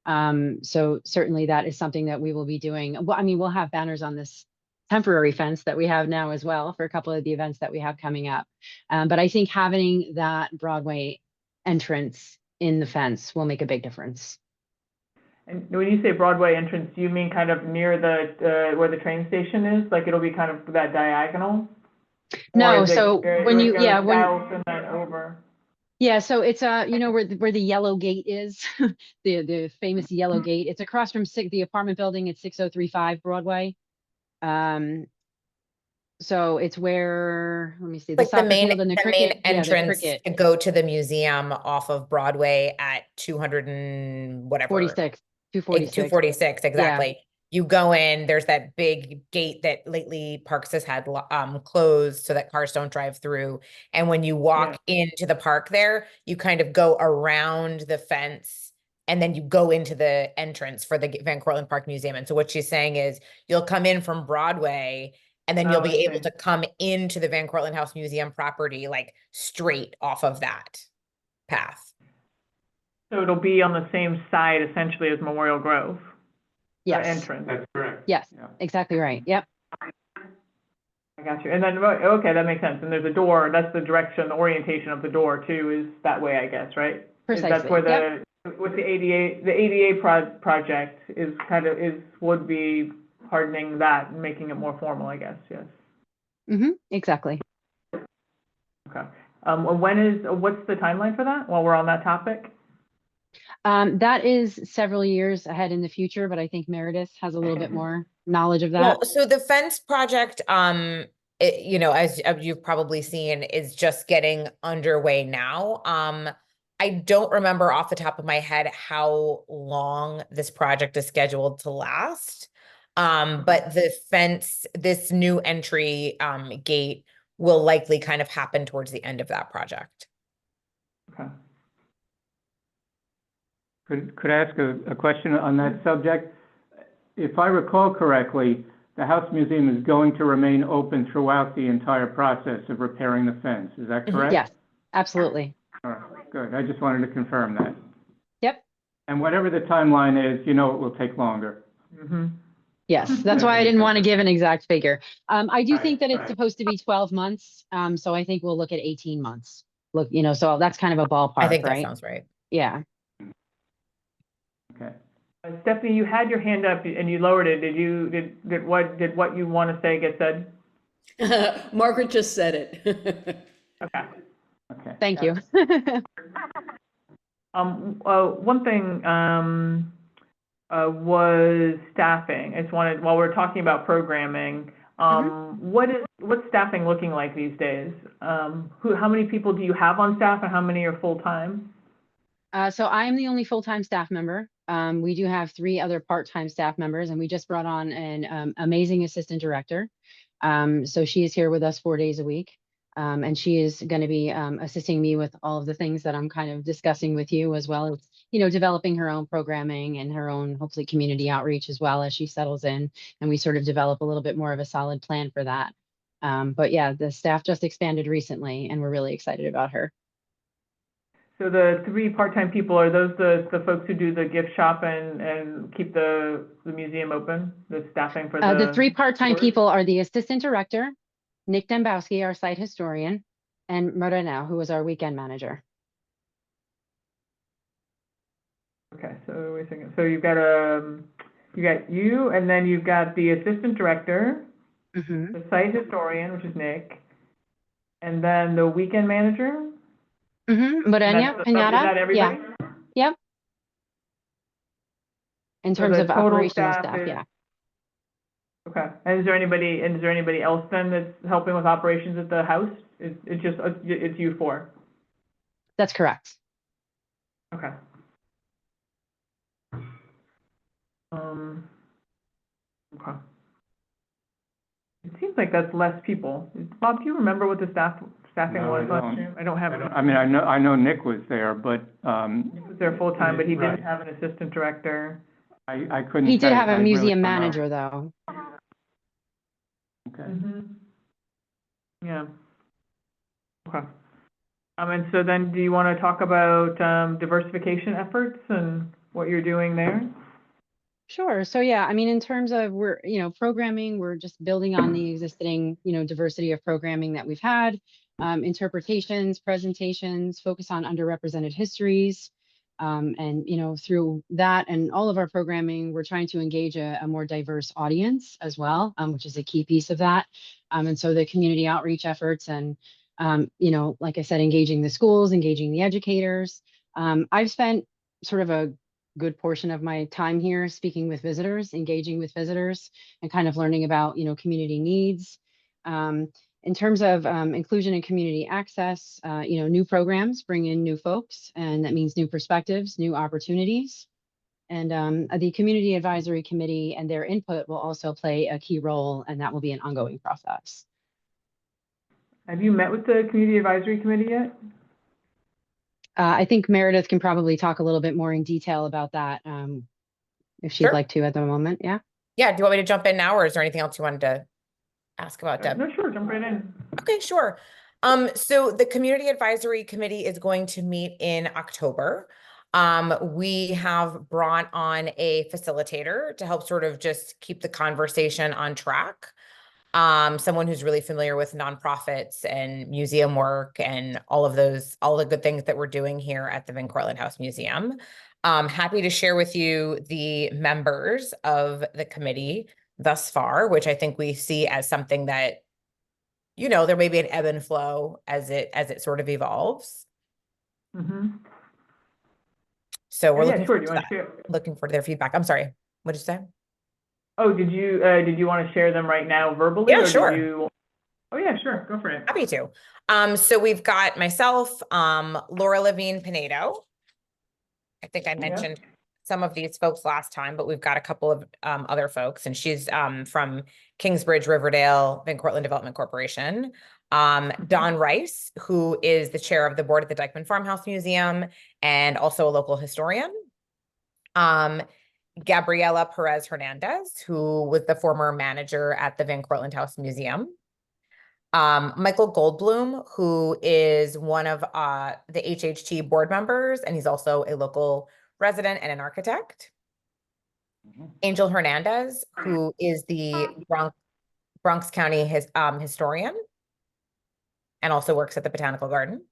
S6: So certainly that is something that we will be doing. Well, I mean, we'll have banners on this temporary fence that we have now as well for a couple of the events that we have coming up. But I think having that Broadway entrance in the fence will make a big difference.
S2: And when you say Broadway entrance, do you mean kind of near the, where the train station is? Like it'll be kind of that diagonal?
S6: No,
S2: Or is it-
S6: so
S2: or
S6: when
S2: it
S6: you,
S2: goes
S6: yeah, when,
S2: south and then over?
S6: yeah, so it's you know where the yellow gate is, the famous yellow gate. It's across from the apartment building at 6035 Broadway. So it's where, let me see, the
S7: Like the
S6: soccer
S7: main,
S6: field and the
S7: the
S6: cricket.
S7: main
S6: Yeah, the
S7: entrance
S6: cricket.
S7: to go to the museum off of Broadway at 200 and whatever.
S6: 46, 246.
S7: 246, exactly. You go in, there's that big gate that lately Parks has had closed so that cars don't drive through. And when you walk into the park there, you kind of go around the fence and then you go into the entrance for the Van Cortlandt Park Museum. And so what she's saying is you'll come in from Broadway and then you'll
S2: Oh, I
S7: be able
S2: see.
S7: to come into the Van Cortlandt House Museum property, like straight off of that path.
S2: So it'll be on the same side essentially as Memorial Grove? The
S6: Yes,
S2: entrance.
S1: That's correct.
S6: yes,
S1: Yeah.
S6: exactly right. Yep.
S2: I got you. And then, okay, that makes sense. And there's a door, that's the direction, the orientation of the door too, is that way, I guess, right?
S6: Precisely.
S2: That's where
S6: Yep.
S2: with the ADA project is kind of, would be hardening that and making it more formal, I guess, yes.
S6: Exactly.
S2: Okay. What's the timeline for that, while we're on that topic?
S6: That is several years ahead in the future, but I think Meredith has a little bit more knowledge of that.
S7: Well, so the fence project, you know, as you've probably seen, is just getting underway now. I don't remember off the top of my head how long this project is scheduled to last. But the fence, this new entry, gate will likely kind of happen towards the end of that project.
S2: Okay.
S4: Could I ask a question on that subject? If I recall correctly, the House Museum is going to remain open throughout the entire process of repairing the fence. Is that correct?
S6: Yes, absolutely.
S4: All right, good. I just wanted to confirm that.
S6: Yep.
S4: And whatever the timeline is, you know it will take longer.
S2: Mm-hmm.
S6: Yes, that's why I didn't want to give an exact figure. I do
S1: Right,
S6: think that it's
S1: right.
S6: supposed to be 12 months. So I think we'll look at 18 months. Look, you know, so that's kind of a ballpark,
S7: I think that
S6: right?
S7: sounds right.
S6: Yeah.
S4: Okay.
S2: Stephanie, you had your hand up and you lowered it. Did what you want to say get said?
S8: Margaret just said it.
S2: Okay.
S4: Okay.
S6: Thank you.
S2: One thing, was staffing. I just wanted, while we're talking about programming, what's staffing looking like these days? How many people do you have on staff and how many are full-time?
S6: So I am the only full-time staff member. We do have 3 other part-time staff members, and we just brought on an amazing assistant director. So she is here with us 4 days a week. And she is going to be assisting me with all of the things that I'm kind of discussing with you, as well as, you know, developing her own programming and her own, hopefully, community outreach as well as she settles in and we sort of develop a little bit more of a solid plan for that. But yeah, the staff just expanded recently and we're really excited about her.
S2: So the 3 part-time people, are those the folks who do the gift shop and keep the museum open, the staffing for
S6: The 3 part-time
S2: tours?
S6: people are the assistant director, Nick Dembowski, our site historian, and Morena, who is our weekend manager.
S2: Okay, so wait a second. So you've got you, and then you've got the assistant director, the site historian, which is Nick, and then the weekend manager?
S6: Morena,
S2: Is that
S6: Pinata,
S2: everybody?
S6: yeah. Yep. In
S2: So
S6: terms
S2: the
S6: of
S2: total
S6: operational
S2: staff
S6: staff,
S2: is-
S6: yeah.
S2: Okay. And is there anybody else then that's helping with operations at the house? It's you 4?
S6: That's correct.
S2: Okay. Okay. It seems like that's less people. Bob, do you remember what the staffing
S4: No, I
S2: was last
S4: don't.
S2: year? I don't have it.
S4: I mean, I know Nick was there, but,
S2: He was there full-time, but he didn't
S4: Right.
S2: have an assistant director.
S4: I couldn't
S6: He did
S4: say.
S6: have
S4: I
S6: a
S4: really
S6: museum
S4: don't know.
S6: manager, though.
S4: Okay.
S2: Yeah. Okay. And so then do you want to talk about diversification efforts and what you're doing there?
S6: Sure. So yeah, I mean, in terms of programming, we're just building on the existing, diversity of programming that we've had. Interpretations, presentations, focus on underrepresented histories. And, through that and all of our programming, we're trying to engage a more diverse audience as well, which is a key piece of that. And so the community outreach efforts and, like I said, engaging the schools, engaging the educators. I've spent sort of a good portion of my time here speaking with visitors, engaging with visitors, and kind of learning about, community needs. In terms of inclusion and community access, new programs bring in new folks, and that means new perspectives, new opportunities. And the Community Advisory Committee and their input will also play a key role, and that will be an ongoing process.
S2: Have you met with the Community Advisory Committee yet?
S6: I think Meredith can probably talk a little bit more in detail about that if she'd
S7: Sure.
S6: like to at the moment. Yeah.
S7: Yeah, do you want me to jump in now, or is there anything else you wanted to ask about, Deb?
S2: No, sure, jump right in.
S7: Okay, sure. So the Community Advisory Committee is going to meet in October. We have brought on a facilitator to help sort of just keep the conversation on track. Someone who's really familiar with nonprofits and museum work and all the good things that we're doing here at the Van Cortlandt House Museum. Happy to share with you the members of the committee thus far, which I think we see as something that, there may be an ebb and flow as it sort of evolves.
S2: Mm-hmm.
S7: So we're
S2: Yeah, sure. Do you want to share?
S7: looking for their feedback. I'm sorry, what did you say?
S2: Oh, did you want to share them right now verbally?
S7: Yeah,
S2: or
S7: sure.
S2: Did you... Oh yeah, sure. Go for it.
S7: Happy to. So we've got myself, Laura Levine Pinedo. I think I mentioned some of these folks last time, but we've got a couple of other folks, and she's from Kingsbridge, Riverdale, Van Cortlandt Development Corporation. Don Rice, who is the chair of the board at the Dyckman Farmhouse Museum and also a local historian. Gabriela Perez Hernandez, who was the former manager at the Van Cortlandt House Museum. Michael Goldblum, who is one of the HHT board members, and he's also a local resident and an architect. Angel Hernandez, who is the Bronx County historian and also works at the Botanical Garden.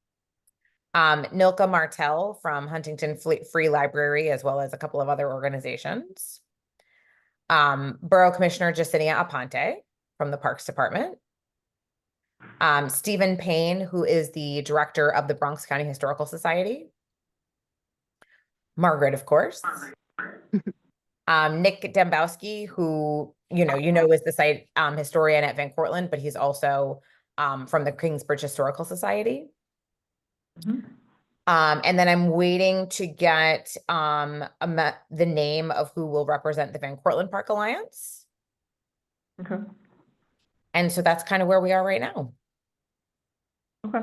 S7: Nilka Martell from Huntington Free Library, as well as a couple of other organizations. Borough Commissioner Jacinia Aponte from the Parks Department. Stephen Payne, who is the director of the Bronx County Historical Society. Margaret, of course. Nick Dembowski, who, is the site historian at Van Cortlandt, but he's also from the Kingsbridge Historical Society.
S2: Mm-hmm.
S7: And then I'm waiting to get the name of who will represent the Van Cortlandt Park Alliance.
S2: Okay.
S7: And so that's kind of where we are right now.
S2: Okay.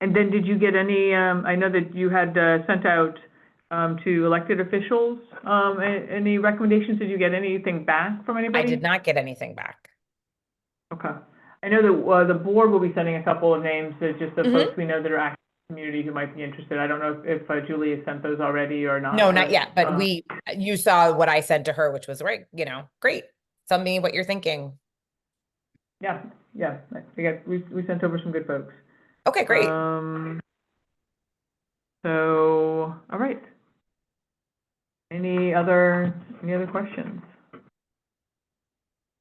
S2: And then did you get any, I know that you had sent out to elected officials, any recommendations? Did you get anything back from anybody?
S7: I did not get anything back.
S2: Okay. I know that the board will be sending a couple of names to just the folks we know that are active in the community who might be interested. I don't know if Julie has sent those already or not.
S7: No, not yet, but you saw what I sent to her, which was great. Tell me what you're thinking.
S2: Yeah. We sent over some good folks.
S7: Okay, great.
S2: So, all right. Any other questions?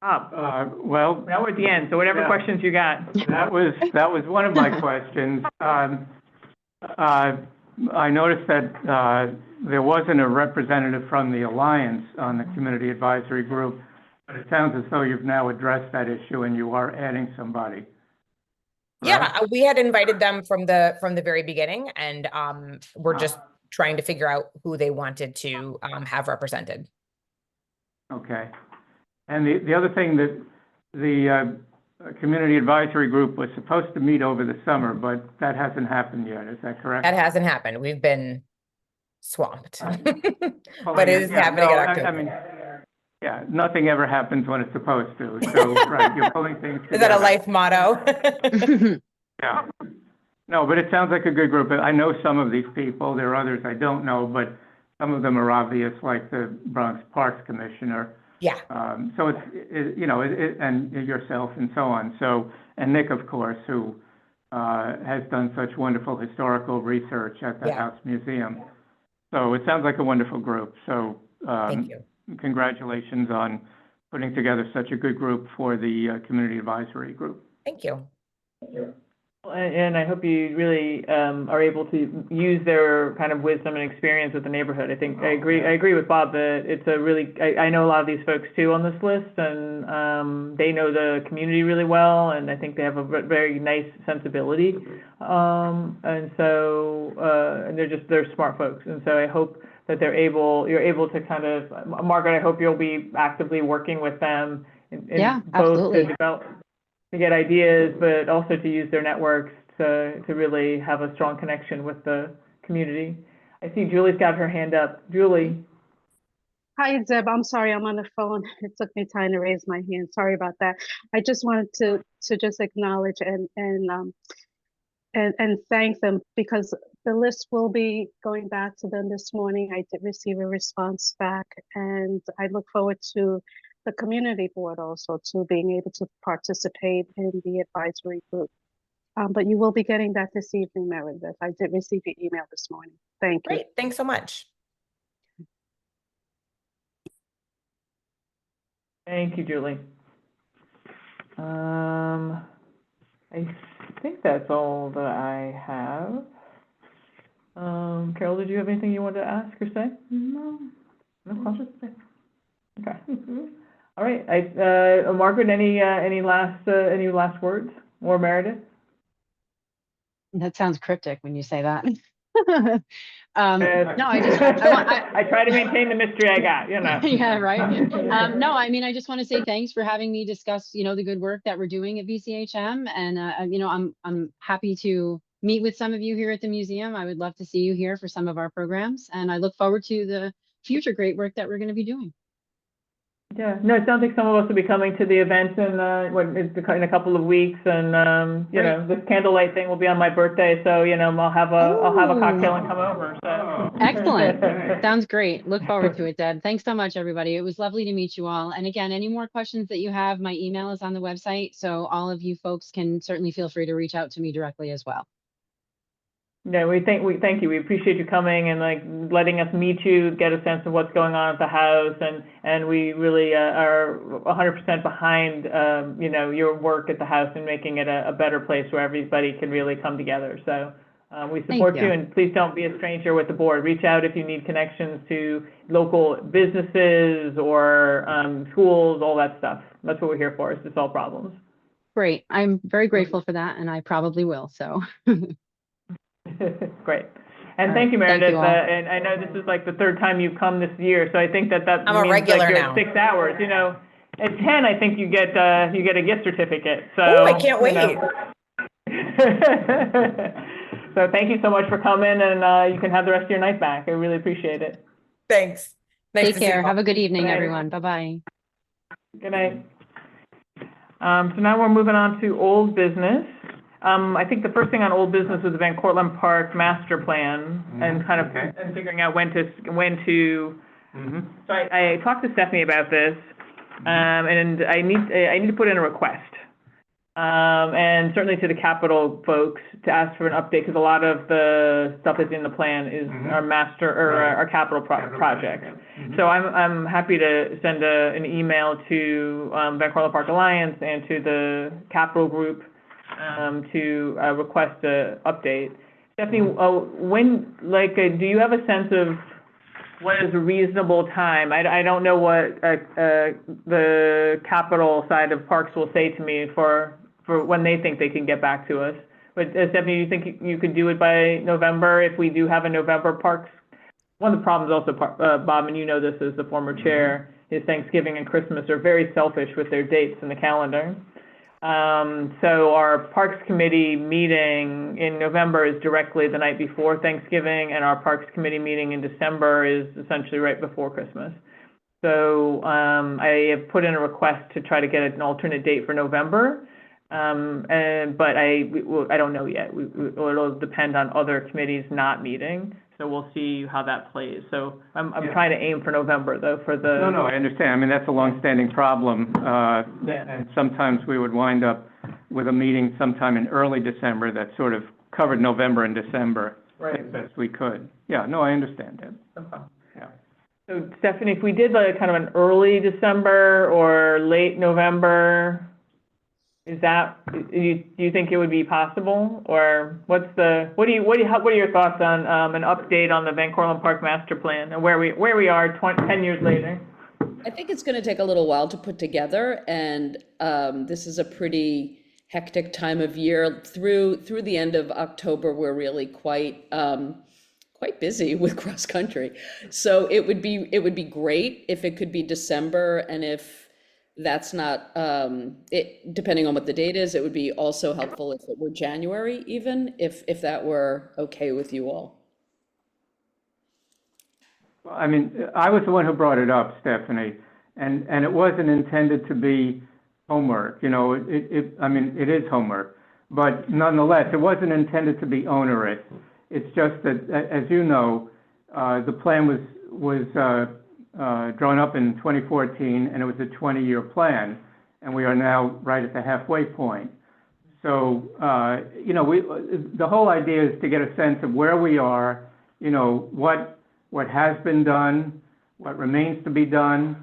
S4: Well,
S2: now we're at the end, so whatever questions you got.
S4: that was one of my questions. I noticed that there wasn't a representative from the Alliance on the Community Advisory Group, but it sounds as though you've now addressed that issue and you are adding somebody.
S7: Yeah, we had invited them from the very beginning, and we're just trying to figure out who they wanted to have represented.
S4: Okay. And the other thing that the Community Advisory Group was supposed to meet over the summer, but that hasn't happened yet. Is that correct?
S7: That hasn't happened. We've been swamped, but it is happening in October.
S4: I mean, yeah, nothing ever happens when it's supposed to. So, right, you're pulling things together.
S7: Is that a life motto?
S4: Yeah. No, but it sounds like a good group. I know some of these people. There are others I don't know, but some of them are obvious, like the Bronx Parks Commissioner.
S7: Yeah,
S4: So and yourself and so on. So, and Nick, of course, who has done such wonderful historical research at the
S7: Yeah.
S4: House Museum. So it sounds like a wonderful group. So
S7: thank you.
S4: congratulations on putting together such a good group for the Community Advisory Group.
S7: Thank you.
S2: And I hope you really are able to use their kind of wisdom and experience with the neighborhood. I think I agree with Bob that it's a really, I know a lot of these folks too on this list, and they know the community really well, and I think they have a very nice sensibility. And so, and they're smart folks. And so I hope that you're able to kind of, Margaret, I hope you'll be actively working with them in
S6: Yeah,
S2: both
S6: absolutely.
S2: to develop, to get ideas, but also to use their networks to really have a strong connection with the community. I see Julie's got her hand up. Julie?
S9: Hi, Deb. I'm sorry, I'm on the phone. It took me time to raise my hand. Sorry about that. I just wanted to just acknowledge and thank them, because the list will be going back to them this morning. I did receive a response back, and I look forward to the community board also to being able to participate in the advisory group. But you will be getting that this evening, Meredith. I did receive your email this morning. Thank you.
S7: Great, thanks so much.
S2: Thank you, Julie. I think that's all that I have. Carol, did you have anything you wanted to ask or say?
S3: No.
S2: No questions? Okay. All right. Margaret, any last words, or Meredith?
S6: That sounds cryptic when you say that.
S2: No, I try to maintain the mystery I got, you know.
S6: Yeah, right. No, I mean, I just want to say thanks for having me discuss, the good work that we're doing at VCHM. And, I'm happy to meet with some of you here at the museum. I would love to see you here for some of our programs. And I look forward to the future great work that we're going to be doing.
S2: Yeah, no, it sounds like some of us will be coming to the event in a couple of weeks, and this candlelight thing will be on my birthday, so I'll have a cocktail and come over. So.
S6: Excellent. Sounds great. Look forward to it, Deb. Thanks so much, everybody. It was lovely to meet you all. And again, any more questions that you have, my email is on the website, so all of you folks can certainly feel free to reach out to me directly as well.
S2: Yeah, we thank you. We appreciate you coming and letting us meet you, get a sense of what's going on at the house, and we really are 100% behind your work at the house and making it a better place where everybody can really come together. So we support you, and please don't be a stranger with the board. Reach out if you need connections to local businesses or schools, all that stuff. That's what we're here for, is to solve problems.
S6: Great. I'm very grateful for that, and I probably will. So.
S2: Great. And thank you, Meredith. And I know this is like the third time you've come this year, so I think that
S7: I'm a
S2: means
S7: regular
S2: you're
S7: now.
S2: at 6 hours. At 10, I think you get a gift certificate. So
S7: Oh, I can't wait.
S2: So thank you so much for coming, and you can have the rest of your night back. I really appreciate it.
S7: Thanks. Nice
S6: Take
S7: to see
S6: care.
S7: you.
S6: Have a good evening,
S2: Good night.
S6: everyone. Bye-bye.
S2: Good night. So now we're moving on to old business. I think the first thing on old business was the Van Cortlandt Park master plan, and kind of and figuring out when to. So I talked to Stephanie about this, and I need to put in a request, and certainly to the capital folks to ask for an update, because a lot of the stuff that's in the plan is our master or our capital projects. So I'm happy to send an email to Van Cortlandt Park Alliance and to the capital group to request a update. Stephanie, do you have a sense of what is a reasonable time? I don't know what the capital side of parks will say to me for when they think they can get back to us. But Stephanie, do you think you could do it by November if we do have a November parks? One of the problems also, Bob, and you know this as the former chair, is Thanksgiving and Christmas are very selfish with their dates in the calendar. So our Parks Committee meeting in November is directly the night before Thanksgiving, and our Parks Committee meeting in December is essentially right before Christmas. So I have put in a request to try to get an alternate date for November, but I don't know yet. It'll depend on other committees not meeting. so we'll see how that plays. So I'm
S4: Yeah.
S2: trying to aim for November, though, for the.
S4: No, I understand. I mean, that's a longstanding problem.
S2: Yeah.
S4: And sometimes we would wind up with a meeting sometime in early December that sort of covered November and December
S2: Right.
S4: as best we could. Yeah, no, I understand, Deb.
S2: Okay.
S4: Yeah.
S2: So Stephanie, if we did like kind of an early December or late November, is that, do you think it would be possible? Or what are your thoughts on, an update on the Van Cortlandt Park Master Plan and where we are 10 years later?
S8: I think it's going to take a little while to put together, and this is a pretty hectic time of year. Through the end of October, we're really quite busy with cross country. So it would be great if it could be December, and if that's not depending on what the date is, it would be also helpful if it were January, even if that were okay with you all.
S4: Well, I mean, I was the one who brought it up, Stephanie, and it wasn't intended to be homework, you know, I mean, it is homework, but nonetheless, it wasn't intended to be onerous. It's just that, as you know, the plan was drawn up in 2014, and it was a 20-year plan, and we are now right at the halfway point. So, you know, the whole idea is to get a sense of where we are, you know, what has been done, what remains to be done,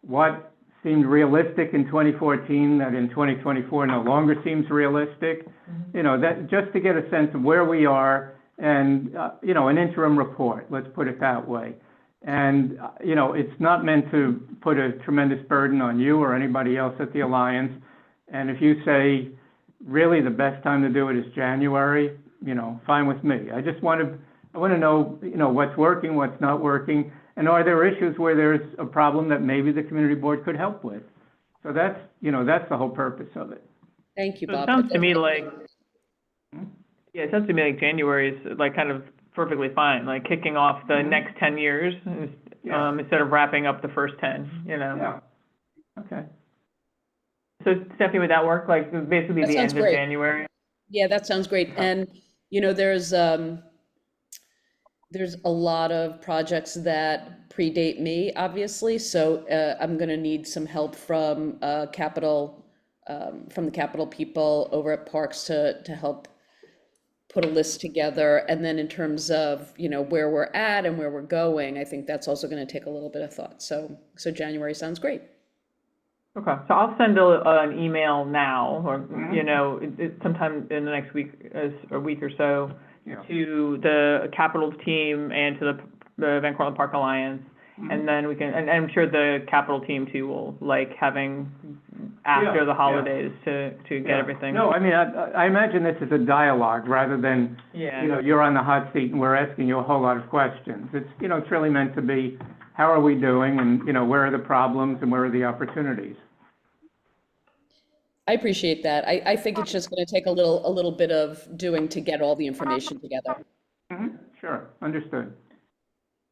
S4: what seemed realistic in 2014 that in 2024 no longer seems realistic. You know, that just to get a sense of where we are and, you know, an interim report, let's put it that way. And, you know, it's not meant to put a tremendous burden on you or anybody else at the Alliance. And if you say, really the best time to do it is January, you know, fine with me. I want to know, you know, what's working, what's not working, and are there issues where there's a problem that maybe the community board could help with? So that's, you know, that's the whole purpose of it.
S8: Thank you,
S2: So it
S8: Bob.
S2: sounds to me like, yeah, it sounds to me like January is like kind of perfectly fine, like kicking off the next 10 years, instead of wrapping up the first 10, you know?
S4: Yeah. Okay.
S2: So Stephanie, would that work, like basically
S8: That
S2: the
S8: sounds
S2: end of
S8: great.
S2: January?
S8: Yeah, that sounds great. And, you know, there's a lot of projects that predate me, obviously, so I'm going to need some help from the capital people over at Parks to help put a list together. And then in terms of, you know, where we're at and where we're going, I think that's also going to take a little bit of thought. So January sounds great.
S2: Okay, so I'll send an email now, or, you know, sometime in the next week, a week or so, to the Capital team and to the Van Cortlandt Park Alliance, and then we can, and I'm sure the Capital team too will like having after the holidays to get everything.
S4: No, I mean, I imagine this is a dialogue rather than, you know, you're on the hot seat and we're asking you a whole lot of questions. It's, you know, it's really meant to be, how are we doing, and, you know, where are the problems and where are the opportunities?
S8: I appreciate that. I think it's just going to take a little bit of doing to get all the information together.
S4: Sure, understood.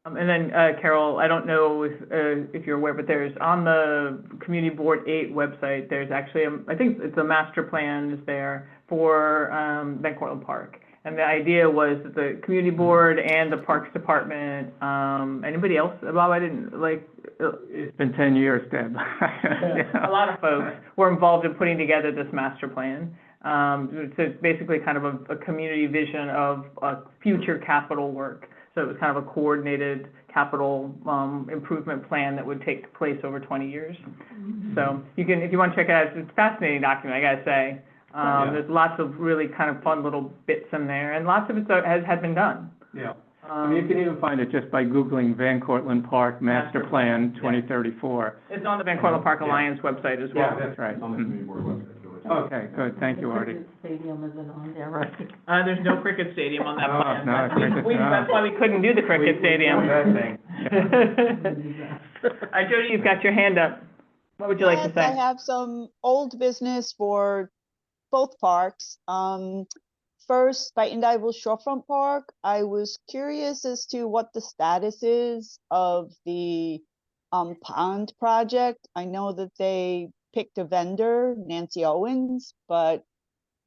S2: And then, Carol, I don't know if you're aware, but there's on the Community Board 8 website, there's actually, I think it's a master plan is there for Van Cortlandt Park. And the idea was that the Community Board and the Parks Department, anybody else, Bob, I didn't, like...
S4: It's been 10 years, Deb.
S2: A lot of folks were involved in putting together this master plan. So basically kind of a community vision of future capital work. So it was kind of a coordinated capital improvement plan that would take place over 20 years. So you can, if you want to check it out, it's a fascinating document, I gotta say. There's lots of really kind of fun little bits in there, and lots of it has been done.
S4: Yeah. I mean, you can even find it just by Googling Van Cortlandt Park Master Plan 2034.
S2: It's on the Van Cortlandt Park Alliance website as well.
S4: Yeah, that's right.
S1: It's on the community board website.
S4: Okay, good. Thank you, Artie.
S3: Stadium isn't on there, right?
S2: There's no cricket stadium on that
S4: Oh,
S2: plan.
S4: no,
S2: That's why we couldn't do the cricket stadium. Jody, you've got your hand up. What would you like to say?
S10: I have some old business for both parks. First, by Indival Shorefront Park, I was curious as to what the status is of the pond project. I know that they picked a vendor, Nancy Owens, but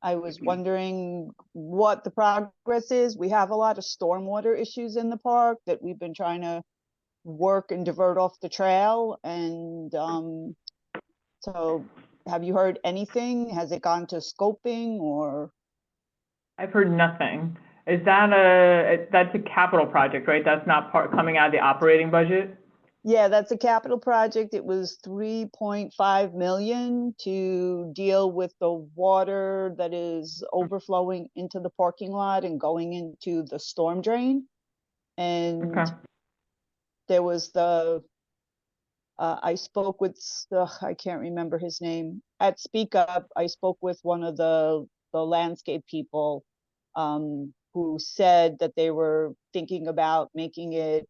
S10: I was wondering what the progress is. We have a lot of stormwater issues in the park that we've been trying to work and divert off the trail. And so have you heard anything? Has it gone to scoping or?
S2: I've heard nothing. Is that that's a capital project, right? That's not coming out of the operating budget?
S10: Yeah, that's a capital project. It was 3.5 million to deal with the water that is overflowing into the parking lot and going into the storm drain. And
S2: Okay.
S10: there was I spoke with, I can't remember his name. At Speak Up, I spoke with one of the landscape people who said that they were thinking about making it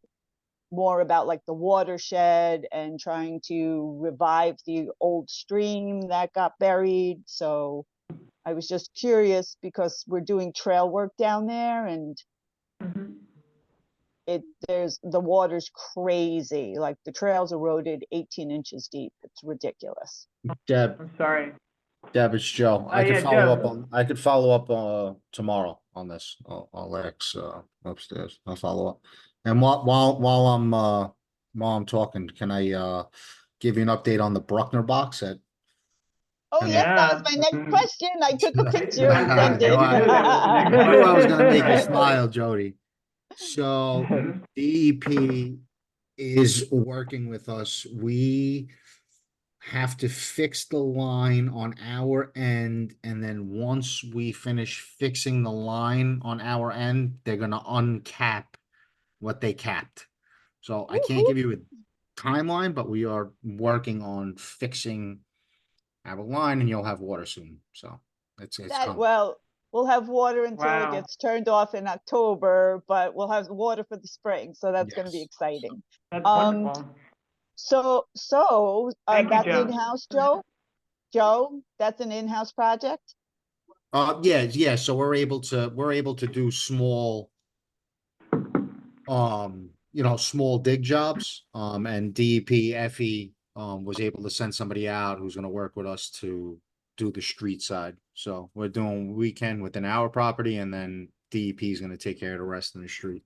S10: more about like the watershed and trying to revive the old stream that got buried. So I was just curious because we're doing trail work down there and the water's crazy. Like the trail's eroded 18 inches deep. It's ridiculous.
S11: Deb,
S2: I'm sorry.
S11: Deb, it's Joe. I
S2: yeah,
S11: could follow up
S2: Joe.
S11: on, I could follow up tomorrow on this. I'll X upstairs. I'll follow up. And while I'm talking, can I give you an update on the Bruckner box at?
S10: Oh, yes, that was my next question. I took a picture and sent it.
S11: I knew I was gonna make you smile, Jody. So DEP is working with us. We have to fix the line on our end, and then once we finish fixing the line on our end, they're gonna uncap what they capped. So I can't give you a timeline, but we are working on fixing our line, and you'll have water soon. So it's coming.
S10: Well, we'll have water until
S2: Wow.
S10: it gets turned off in October, but we'll have water for the spring. So that's going to be
S11: Yes.
S10: exciting.
S2: That's wonderful.
S10: So
S2: Thank you,
S10: that's
S2: Joe.
S10: in-house, Joe? Joe, that's an in-house project?
S11: Yeah. So we're able to do small, small dig jobs. And DEP, Effie, was able to send somebody out who's gonna work with us to do the street side. So we're doing weekend within our property, and then DEP is gonna take care of the rest of the street.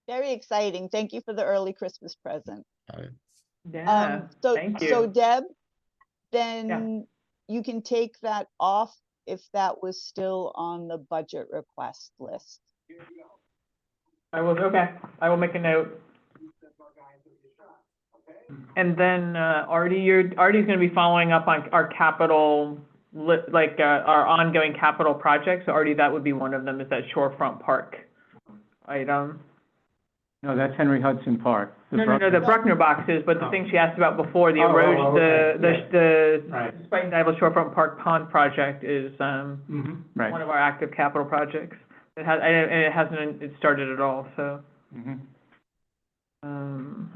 S10: Very exciting. Thank you for the early Christmas present.
S2: Yeah, thank you.
S10: So Deb, then you can take that off if that was still on the budget request list.
S2: I will make a note. And then Artie's gonna be following up on our capital, our ongoing capital projects. So Artie, that would be one of them, is that Shorefront Park item.
S4: No, that's Henry Hudson Park.
S2: No, the Bruckner boxes, but the thing she asked about before, the erosion, the Spite and Duyvil Shorefront Park Pond project is
S4: Right.
S2: one of our active capital projects. It hasn't started at all, so.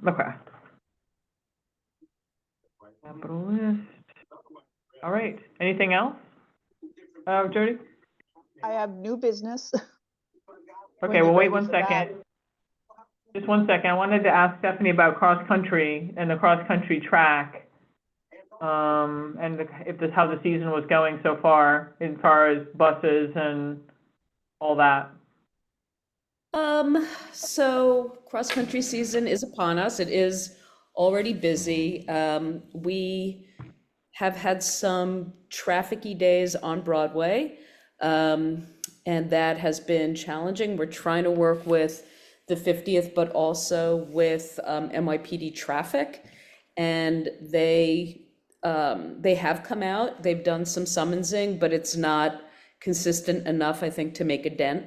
S2: Okay. Capital list. All right, anything else? Jody?
S10: I have new business.
S2: Okay, well, wait one second. Just 1 second. I wanted to ask Stephanie about cross-country and the cross-country track. And how the season was going so far, as far as buses and all that.
S8: So cross-country season is upon us. It is already busy. We have had some trafficy days on Broadway, and that has been challenging. We're trying to work with the 50th, but also with NYPD traffic, and they have come out. They've done some summonsing, but it's not consistent enough, I think, to make a dent.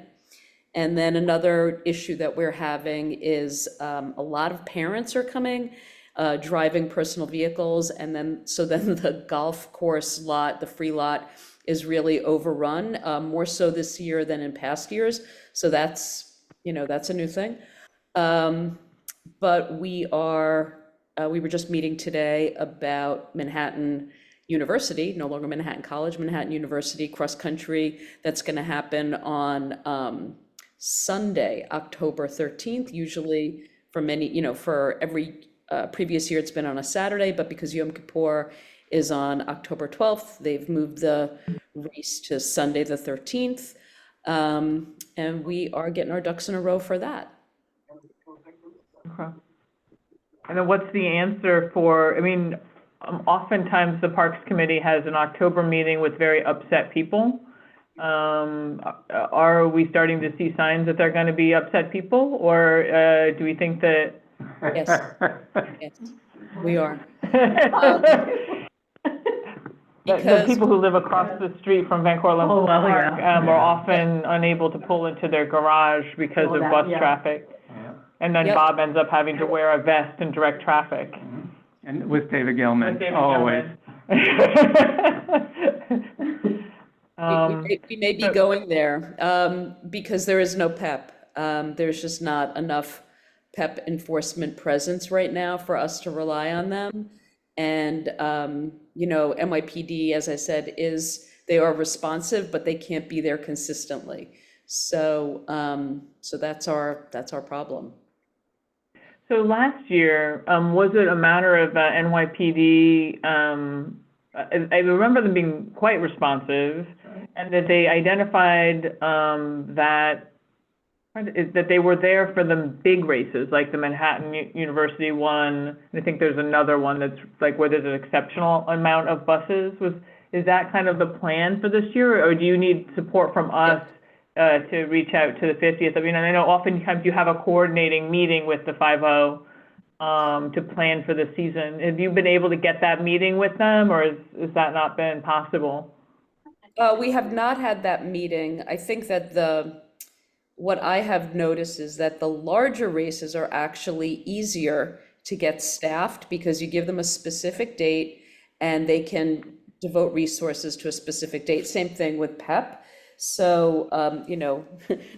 S8: And then another issue that we're having is a lot of parents are coming, driving personal vehicles, and then the golf course lot, the free lot, is really overrun, more so this year than in past years. So that's a new thing. But we were just meeting today about Manhattan University, no longer Manhattan College, Manhattan University cross-country. That's gonna happen on Sunday, October 13th. Usually for every previous year, it's been on a Saturday, but because Yom Kippur is on October 12th, they've moved the race to Sunday, the 13th. And we are getting our ducks in a row for that.
S2: Okay. And then what's the answer for, I mean, oftentimes the Parks Committee has an October meeting with very upset people. Are we starting to see signs that they're going to be upset people, or do we think that?
S8: Yes, yes, we are.
S2: The
S8: Because,
S2: people who live across the street from Van Cortlandt
S3: Oh, well,
S2: Park
S3: yeah.
S2: are often unable to pull into their garage because
S3: Oh,
S2: of
S3: that-
S2: bus
S3: yeah.
S2: traffic.
S1: Yeah.
S2: And then
S8: Yep.
S2: Bob ends up having to wear a vest in direct traffic.
S4: And with David Gilman,
S2: With David
S4: always.
S2: Gilman.
S8: we may be
S2: so-
S8: going there, because there is no PEP. There's just not enough PEP enforcement presence right now for us to rely on them. And, NYPD, as I said, they are responsive, but they can't be there consistently. So, so that's our problem.
S2: So last year, was it a matter of NYPD, I remember them being quite responsive, and that they identified that they were there for the big races, like the Manhattan University one, and I think there's another one that's like where there's an exceptional amount of buses. Is that kind of the plan for this year, or do you need support from us to reach out to the 50th? I mean, I know oftentimes you have a coordinating meeting with the 5-0 to plan for the season. Have you been able to get that meeting with them, or has that not been possible?
S8: We have not had that meeting. I think that what I have noticed is that the larger races are actually easier to get staffed because you give them a specific date and they can devote resources to a specific date. Same thing with PEP. So,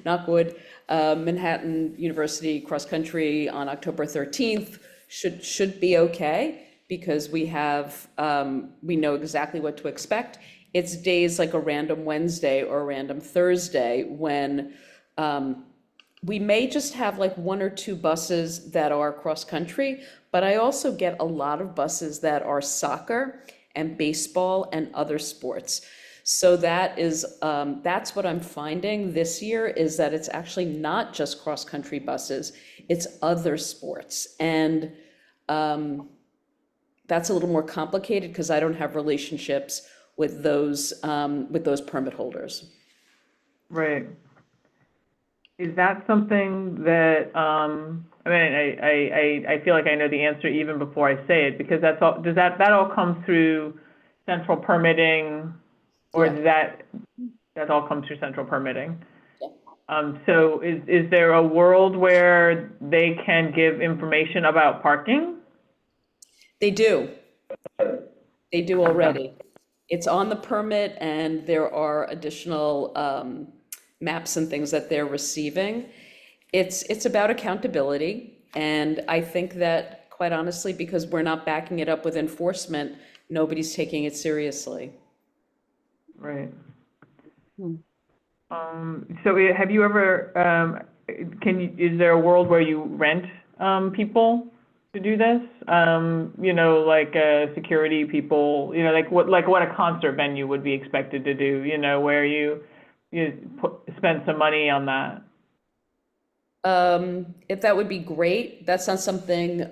S8: knock wood, Manhattan University cross country on October 13th should be okay because we know exactly what to expect. It's days like a random Wednesday or a random Thursday when we may just have like one or two buses that are cross country, but I also get a lot of buses that are soccer and baseball and other sports. So that's what I'm finding this year is that it's actually not just cross country buses, it's other sports. And that's a little more complicated because I don't have relationships with those permit holders.
S2: Right. Is that something that, I feel like I know the answer even before I say it, because that all come through central permitting, or
S8: Yeah.
S2: that all comes through central permitting?
S8: Yeah.
S2: So is there a world where they can give information about parking?
S8: They do. They do already. It's on the permit and there are additional maps and things that they're receiving. It's about accountability. And I think that, quite honestly, because we're not backing it up with enforcement, nobody's taking it seriously.
S2: Right. So have you ever, is there a world where you rent people to do this? Like security people, like what a concert venue would be expected to do, where you spend some money on that?
S8: If that would be great. That's not something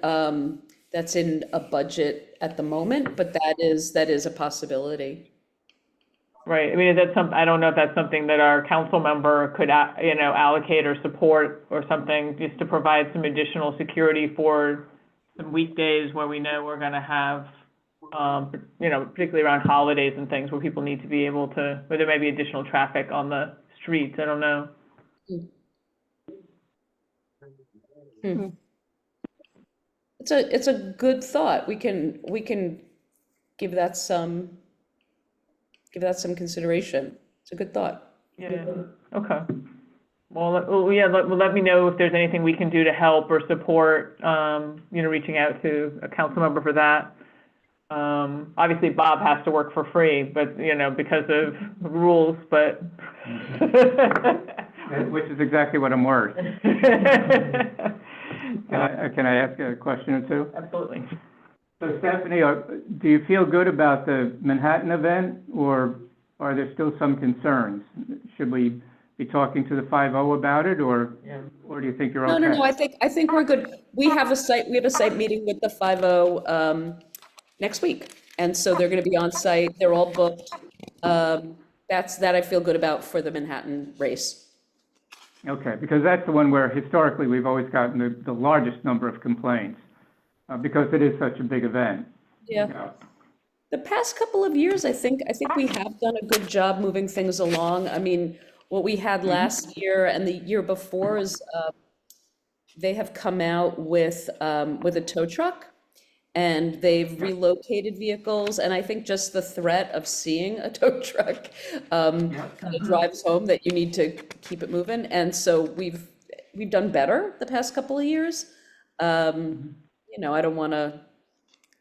S8: that's in a budget at the moment, but that is a possibility.
S2: Right. I mean, I don't know if that's something that our council member could, allocate or support or something, just to provide some additional security for some weekdays where we know we're going to have, particularly around holidays and things where people need to be able to, where there may be additional traffic on the streets. I don't know.
S8: It's a good thought. We can give that some consideration. It's a good thought.
S2: Yeah. Okay. Well, let me know if there's anything we can do to help or support, reaching out to a council member for that. Obviously Bob has to work for free, but, because of rules, but.
S4: Which is exactly what I'm worth. Can I ask a question or two?
S2: Absolutely.
S4: So Stephanie, do you feel good about the Manhattan event, or or are there still some concerns? Should we be talking to the 5-0 about it, or do you think you're okay?
S8: No, I think we're good. We have a site meeting with the 5-0, next week. And so they're gonna be on site, they're all booked. That I feel good about for the Manhattan race.
S4: Okay, because that's the one where historically we've always gotten the largest number of complaints, because it is such a big event.
S8: Yeah. The past couple of years, I think we have done a good job moving things along. I mean, what we had last year and the year before is, they have come out with a tow truck, and they've relocated vehicles, and I think just the threat of seeing a tow truck kind of drives home that you need to keep it moving, and so we've done better the past couple of years. You know, I don't wanna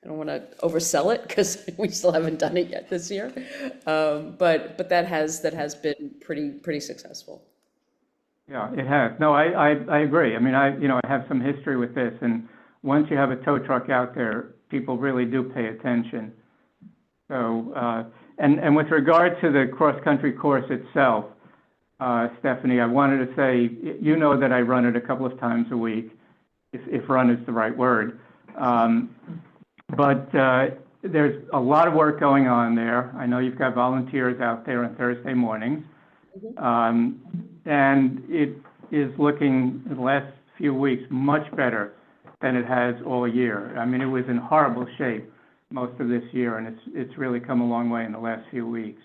S8: oversell it, because we still haven't done it yet this year, but that has been pretty successful.
S4: Yeah, it has. No, I agree. I mean, I have some history with this, and once you have a tow truck out there, people really do pay attention. So, and with regard to the cross-country course itself, Stephanie, I wanted to say, you know that I run it a couple of times a week, if run is the right word. But there's a lot of work going on there. I know you've got volunteers out there on Thursday mornings. And it is looking, in the last few weeks, much better than it has all year. I mean, it was in horrible shape most of this year, and it's really come a long way in the last few weeks.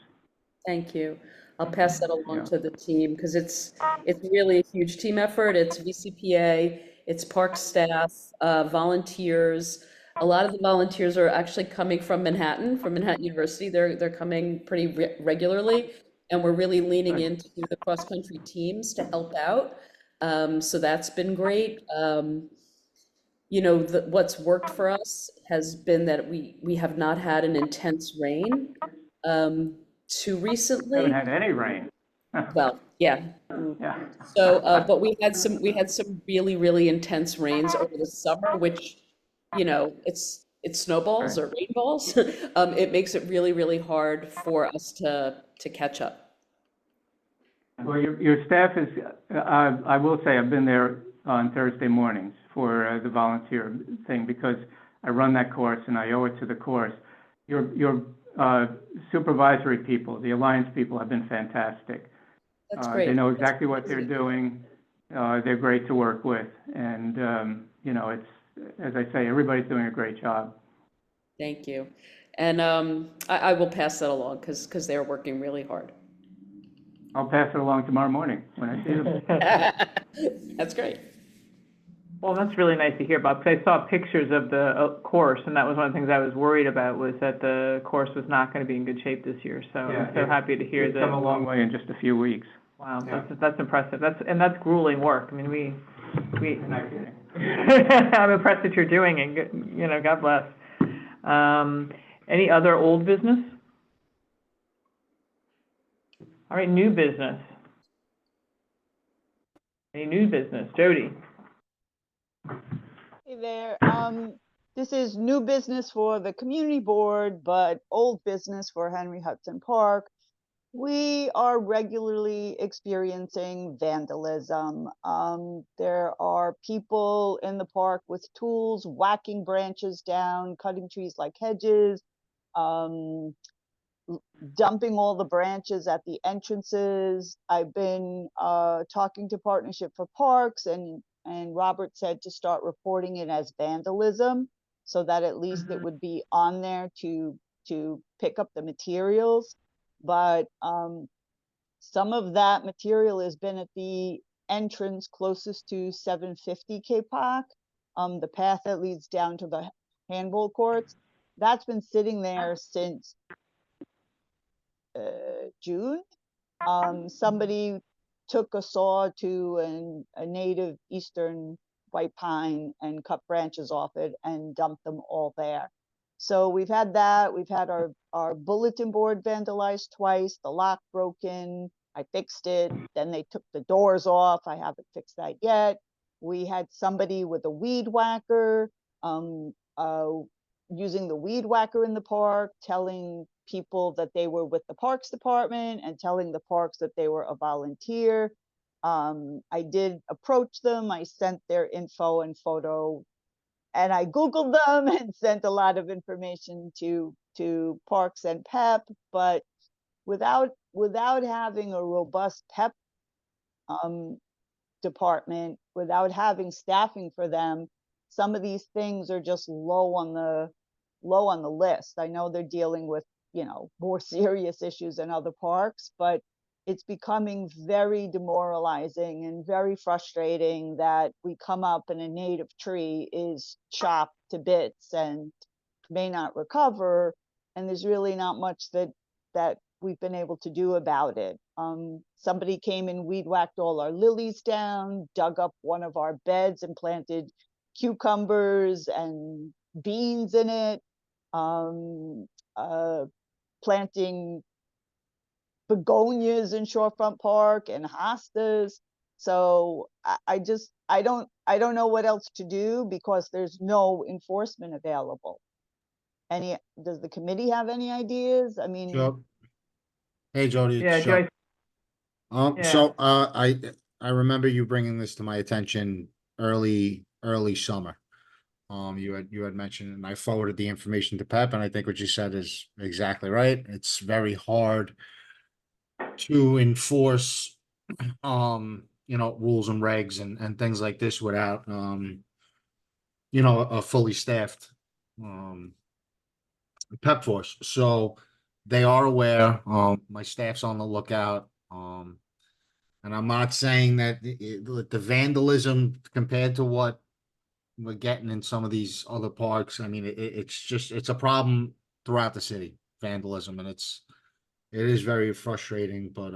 S8: Thank you. I'll pass that along to the team, because it's really a huge team effort. It's VCPA, it's park staff, volunteers. A lot of the volunteers are actually coming from Manhattan University. They're coming pretty regularly, and we're really leaning into the cross-country teams to help out. So that's been great. You know, what's worked for us has been that we have not had an intense rain too recently.
S4: Haven't had any rain.
S8: Well, yeah.
S4: Yeah.
S8: So, but we had some really, really intense rains over the summer, which, you know, it's snowballs or rainballs. It makes it really, really hard for us to catch up.
S4: Well, your staff is, I will say, I've been there on Thursday mornings for the volunteer thing, because I run that course and I owe it to the course. Your supervisory people, the Alliance people, have been fantastic.
S8: That's great.
S4: They know exactly what they're doing. They're great to work with. And, you know, it's, as I say, everybody's doing a great job.
S8: Thank you. And I will pass that along, because they're working really hard.
S4: I'll pass it along tomorrow morning when I see them.
S8: That's great.
S2: Well, that's really nice to hear about, because I saw pictures of the course, and that was one of the things I was worried about, was that the course was not going to be in good shape this year. So I'm so happy to hear that.
S4: It's come a long way in just a few weeks.
S2: Wow, that's impressive. That's grueling work. I mean, we.
S4: Not kidding.
S2: I'm impressed that you're doing it. You know, God bless. Any other old business? All right, new business. Any new business? Jody?
S10: Hey there. This is new business for the community board, but old business for Henry Hudson Park. We are regularly experiencing vandalism. There are people in the park with tools, whacking branches down, cutting trees like hedges, dumping all the branches at the entrances. I've been talking to Partnership for Parks, and Robert said to start reporting it as vandalism, so that at least it would be on there to pick up the materials. But some of that material has been at the entrance closest to 750 Cape Park, the path that leads down to the handball courts. That's been sitting there since June. Somebody took a saw to a native eastern white pine and cut branches off it and dumped them all there. So we've had that. We've had our bulletin board vandalized twice, the lock broken. I fixed it. Then they took the doors off. I haven't fixed that yet. We had somebody with a weed whacker using the weed whacker in the park, telling people that they were with the Parks Department and telling the parks that they were a volunteer. I did approach them. I sent their info and photo, and I Googled them and sent a lot of information to Parks and PEP, but without having a robust PEP department, without having staffing for them, some of these things are just low on the list. I know they're dealing with, you know, more serious issues in other parks, but it's becoming very demoralizing and very frustrating that we come up and a native tree is chopped to bits and may not recover, and there's really not much that we've been able to do about it. Somebody came and weed whacked all our lilies down, dug up one of our beds and planted cucumbers and beans in it, planting begonias in Shorefront Park and hostas. So I don't know what else to do because there's no enforcement available. Does the committee have any ideas? I mean,
S11: Hey, Jody.
S2: Yeah,
S11: it's
S2: Joyce. Yeah.
S11: So, I remember you bringing this to my attention early summer. You had mentioned, and I forwarded the information to Pep, and I think what you said is exactly right. It's very hard to enforce, you know, rules and regs and things like this without, you know, a fully staffed, PEP force. So they are aware. My staff's on the lookout. And I'm not saying that the vandalism compared to what we're getting in some of these other parks, I mean, it's a problem throughout the city, vandalism, and it is very frustrating, but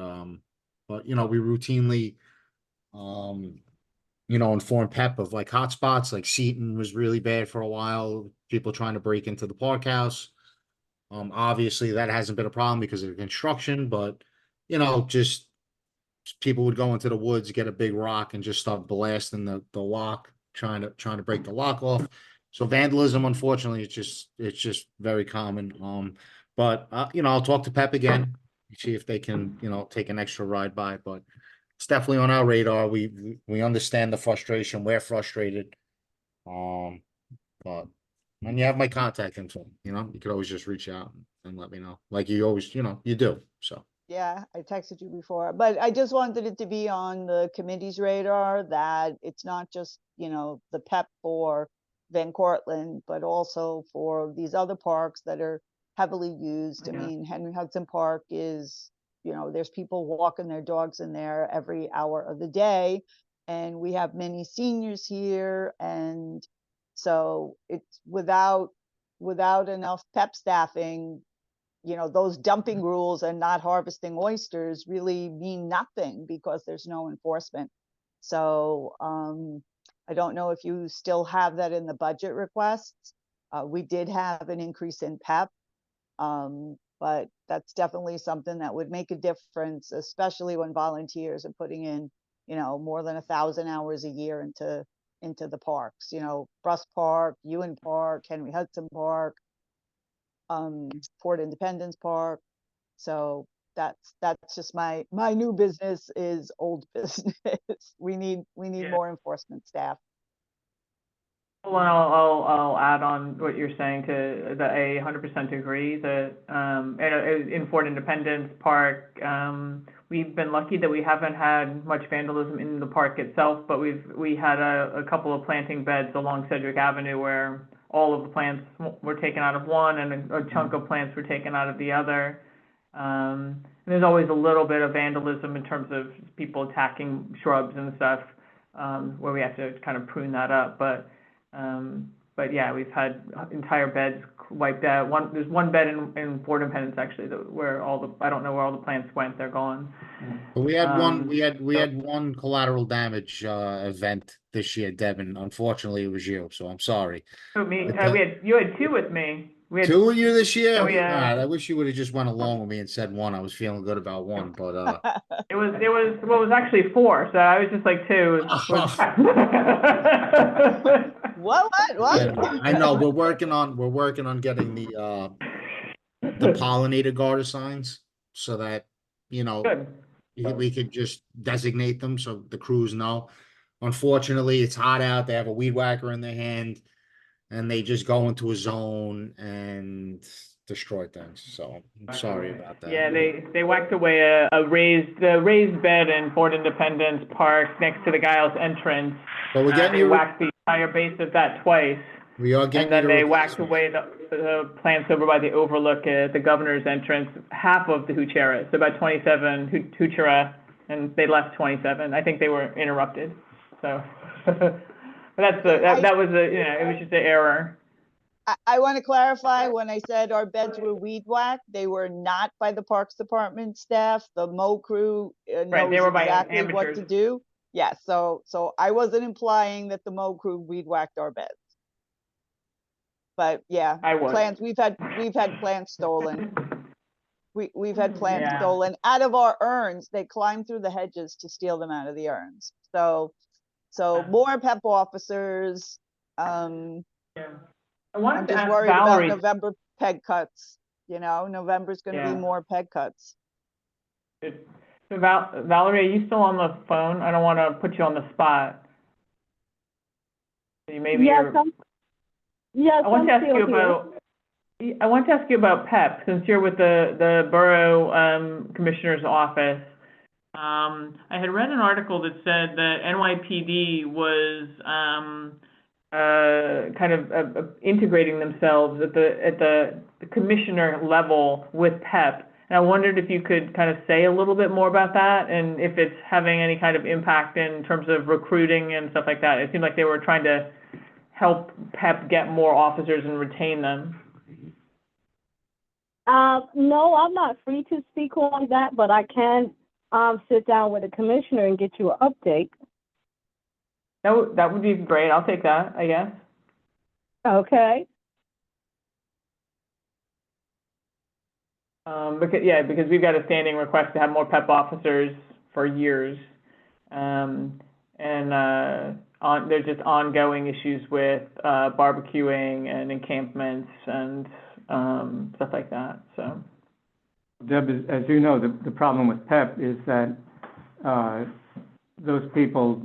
S11: you know, we routinely, you know, inform PEP of like hotspots, like Seton was really bad for a while, people trying to break into the park house. Obviously that hasn't been a problem because of the construction, but you know, just people would go into the woods, get a big rock and just start blasting the lock, trying to break the lock off. So vandalism, unfortunately, it's just very common. But you know, I'll talk to Pep again, see if they can, you know, take an extra ride by, but it's definitely on our radar. We understand the frustration. We're frustrated. But when you have my contact info, you know, you could always just reach out and let me know, like you always, you know, you do. So.
S10: Yeah, I texted you before, but I just wanted it to be on the committee's radar that it's not just, you know, the PEP for Van Cortlandt, but also for these other parks that are heavily used. I mean, Henry Hudson Park is, you know, there's people walking their dogs in there every hour of the day, and we have many seniors here, and so it's without enough PEP staffing, you know, those dumping rules and not harvesting oysters really mean nothing because there's no enforcement. So I don't know if you still have that in the budget requests. We did have an increase in PEP, but that's definitely something that would make a difference, especially when volunteers are putting in, you know, more than 1,000 hours a year into the parks, you know, Bruss Park, Ewan Park, Henry Hudson Park, Port Independence Park. So that's just my new business is old business. We need more enforcement staff.
S2: Well, I'll add on what you're saying to that. I 100% agree that in Fort Independence Park, we've been lucky that we haven't had much vandalism in the park itself, but we had a couple of planting beds along Sedgwick Avenue where all of the plants were taken out of one and a chunk of plants were taken out of the other. And there's always a little bit of vandalism in terms of people attacking shrubs and stuff, where we have to kind of prune that up. But yeah, we've had entire beds wiped out. There's one bed in Fort Independence actually where I don't know where all the plants went. They're gone.
S11: But we had one collateral damage event this year, Devin. Unfortunately, it was you, so I'm sorry.
S2: You had two with me. We had
S11: two of you this year?
S2: Oh, yeah.
S11: All right, I wish you would have just went along with me and said one. I was feeling good about one, but
S2: it was actually four, so I was just like two.
S10: What?
S11: I know we're working on getting the the pollinator garter signs so that,
S2: Good.
S11: we could just designate them so the crews know. Unfortunately, it's hot out. They have a weed whacker in their hand and they just go into a zone and destroy things. So I'm sorry about that.
S2: Yeah, they whacked away a raised bed in Fort Independence Park next to the Giles entrance.
S11: But we're getting
S2: They
S11: you,
S2: whacked the entire base of that twice.
S11: we are getting
S2: And then
S11: you
S2: they
S11: the
S2: whacked
S11: replacements.
S2: away the plants over by the overlook at the governor's entrance, half of the Huchera, so about 27 Huchera, and they left 27. I think they were interrupted, so. But that was it was just an error.
S10: I want to clarify, when I said our beds were weed whacked, they were not by the Parks Department staff. The mow crew
S2: Right,
S10: knows
S2: they were by
S10: exactly what to
S2: amateurs.
S10: do. Yes, so I wasn't implying that the mow crew weed whacked our beds. But yeah,
S2: I was.
S10: plants, we've had plants stolen. We've had plants
S2: Yeah.
S10: stolen out of our urns. They climb through the hedges to steal them out of the urns. So more PEP officers.
S2: Yeah. I wanted
S10: I'm
S2: to
S10: just
S2: ask
S10: worried
S2: Valerie.
S10: about November peg cuts. November's gonna
S2: Yeah.
S10: be more peg cuts.
S2: So Valerie, are you still on the phone? I don't want to put you on the spot. You maybe
S12: Yes,
S2: you're.
S12: yes,
S2: I want
S12: I'm
S2: to ask
S12: still
S2: you
S12: here.
S2: about PEP, since you're with the borough commissioner's office. I had read an article that said that NYPD was kind of integrating themselves at the commissioner level with PEP. And I wondered if you could kind of say a little bit more about that, and if it's having any kind of impact in terms of recruiting and stuff like that. It seemed like they were trying to help PEP get more officers and retain them.
S12: No, I'm not free to speak on that, but I can sit down with the commissioner and get you an update.
S2: That would be great. I'll take that, I guess.
S12: Okay.
S2: Because we've got a standing request to have more PEP officers for years. There's just ongoing issues with barbecuing and encampments and stuff like that, so.
S4: Deb, as you know, the problem with PEP is that those people,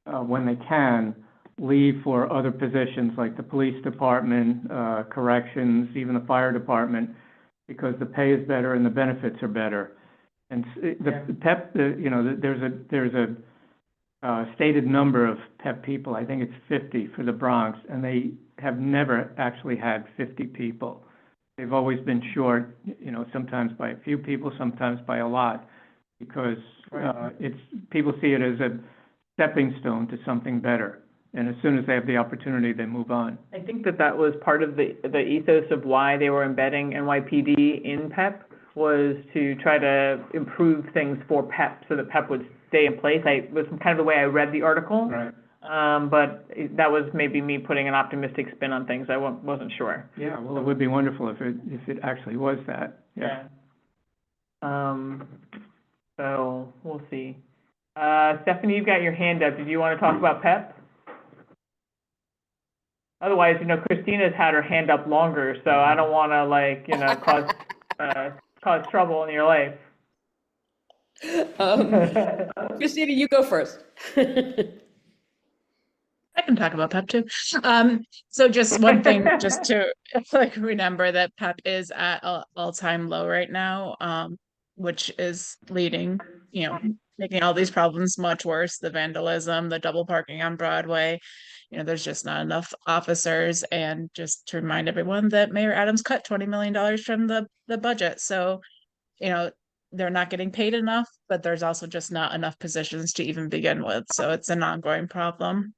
S4: when they can, leave for other positions like the police department, corrections, even the fire department, because the pay is better and the benefits are better. And the PEP, there's a stated number of PEP people. I think it's 50 for the Bronx, and they have never actually had 50 people. They've always been short, sometimes by a few people, sometimes by a lot, because people see it as a stepping stone to something better. And as soon as they have the opportunity, they move on.
S2: I think that was part of the ethos of why they were embedding NYPD in PEP, was to try to improve things for PEP so that PEP would stay in place. It was kind of the way I read the article.
S4: Right.
S2: But that was maybe me putting an optimistic spin on things. I wasn't sure.
S4: Yeah, well, it would be wonderful if it actually was that. Yeah.
S2: So we'll see. Stephanie, you've got your hand up. Did you want to talk about PEP? Otherwise, Christina's had her hand up longer, so I don't want to cause trouble in your life.
S8: Christina, you go first.
S13: I can talk about PEP too. So just one thing, just to remember that PEP is at an all-time low right now, which is leading, making all these problems much worse. The vandalism, the double parking on Broadway, there's just not enough officers. And just to remind everyone that Mayor Adams cut $20 million from the budget. So, they're not getting paid enough, but there's also just not enough positions to even begin with. So it's an ongoing problem.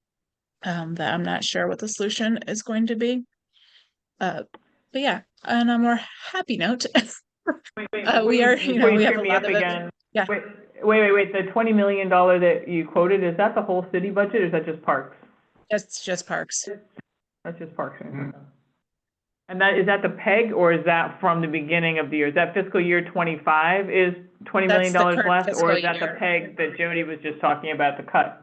S13: That I'm not sure what the solution is going to be. But yeah, on a more happy note, we have a lot of it. Yeah.
S2: Wait, the $20 million that you quoted, is that the whole city budget, or is that just parks?
S13: It's just parks.
S2: That's just parks. Mm-hmm. And is that the PEG, or is that from the beginning of the year? Is that fiscal year 25 is $20 million less, or is that the PEG that Jody was just talking about, the cut?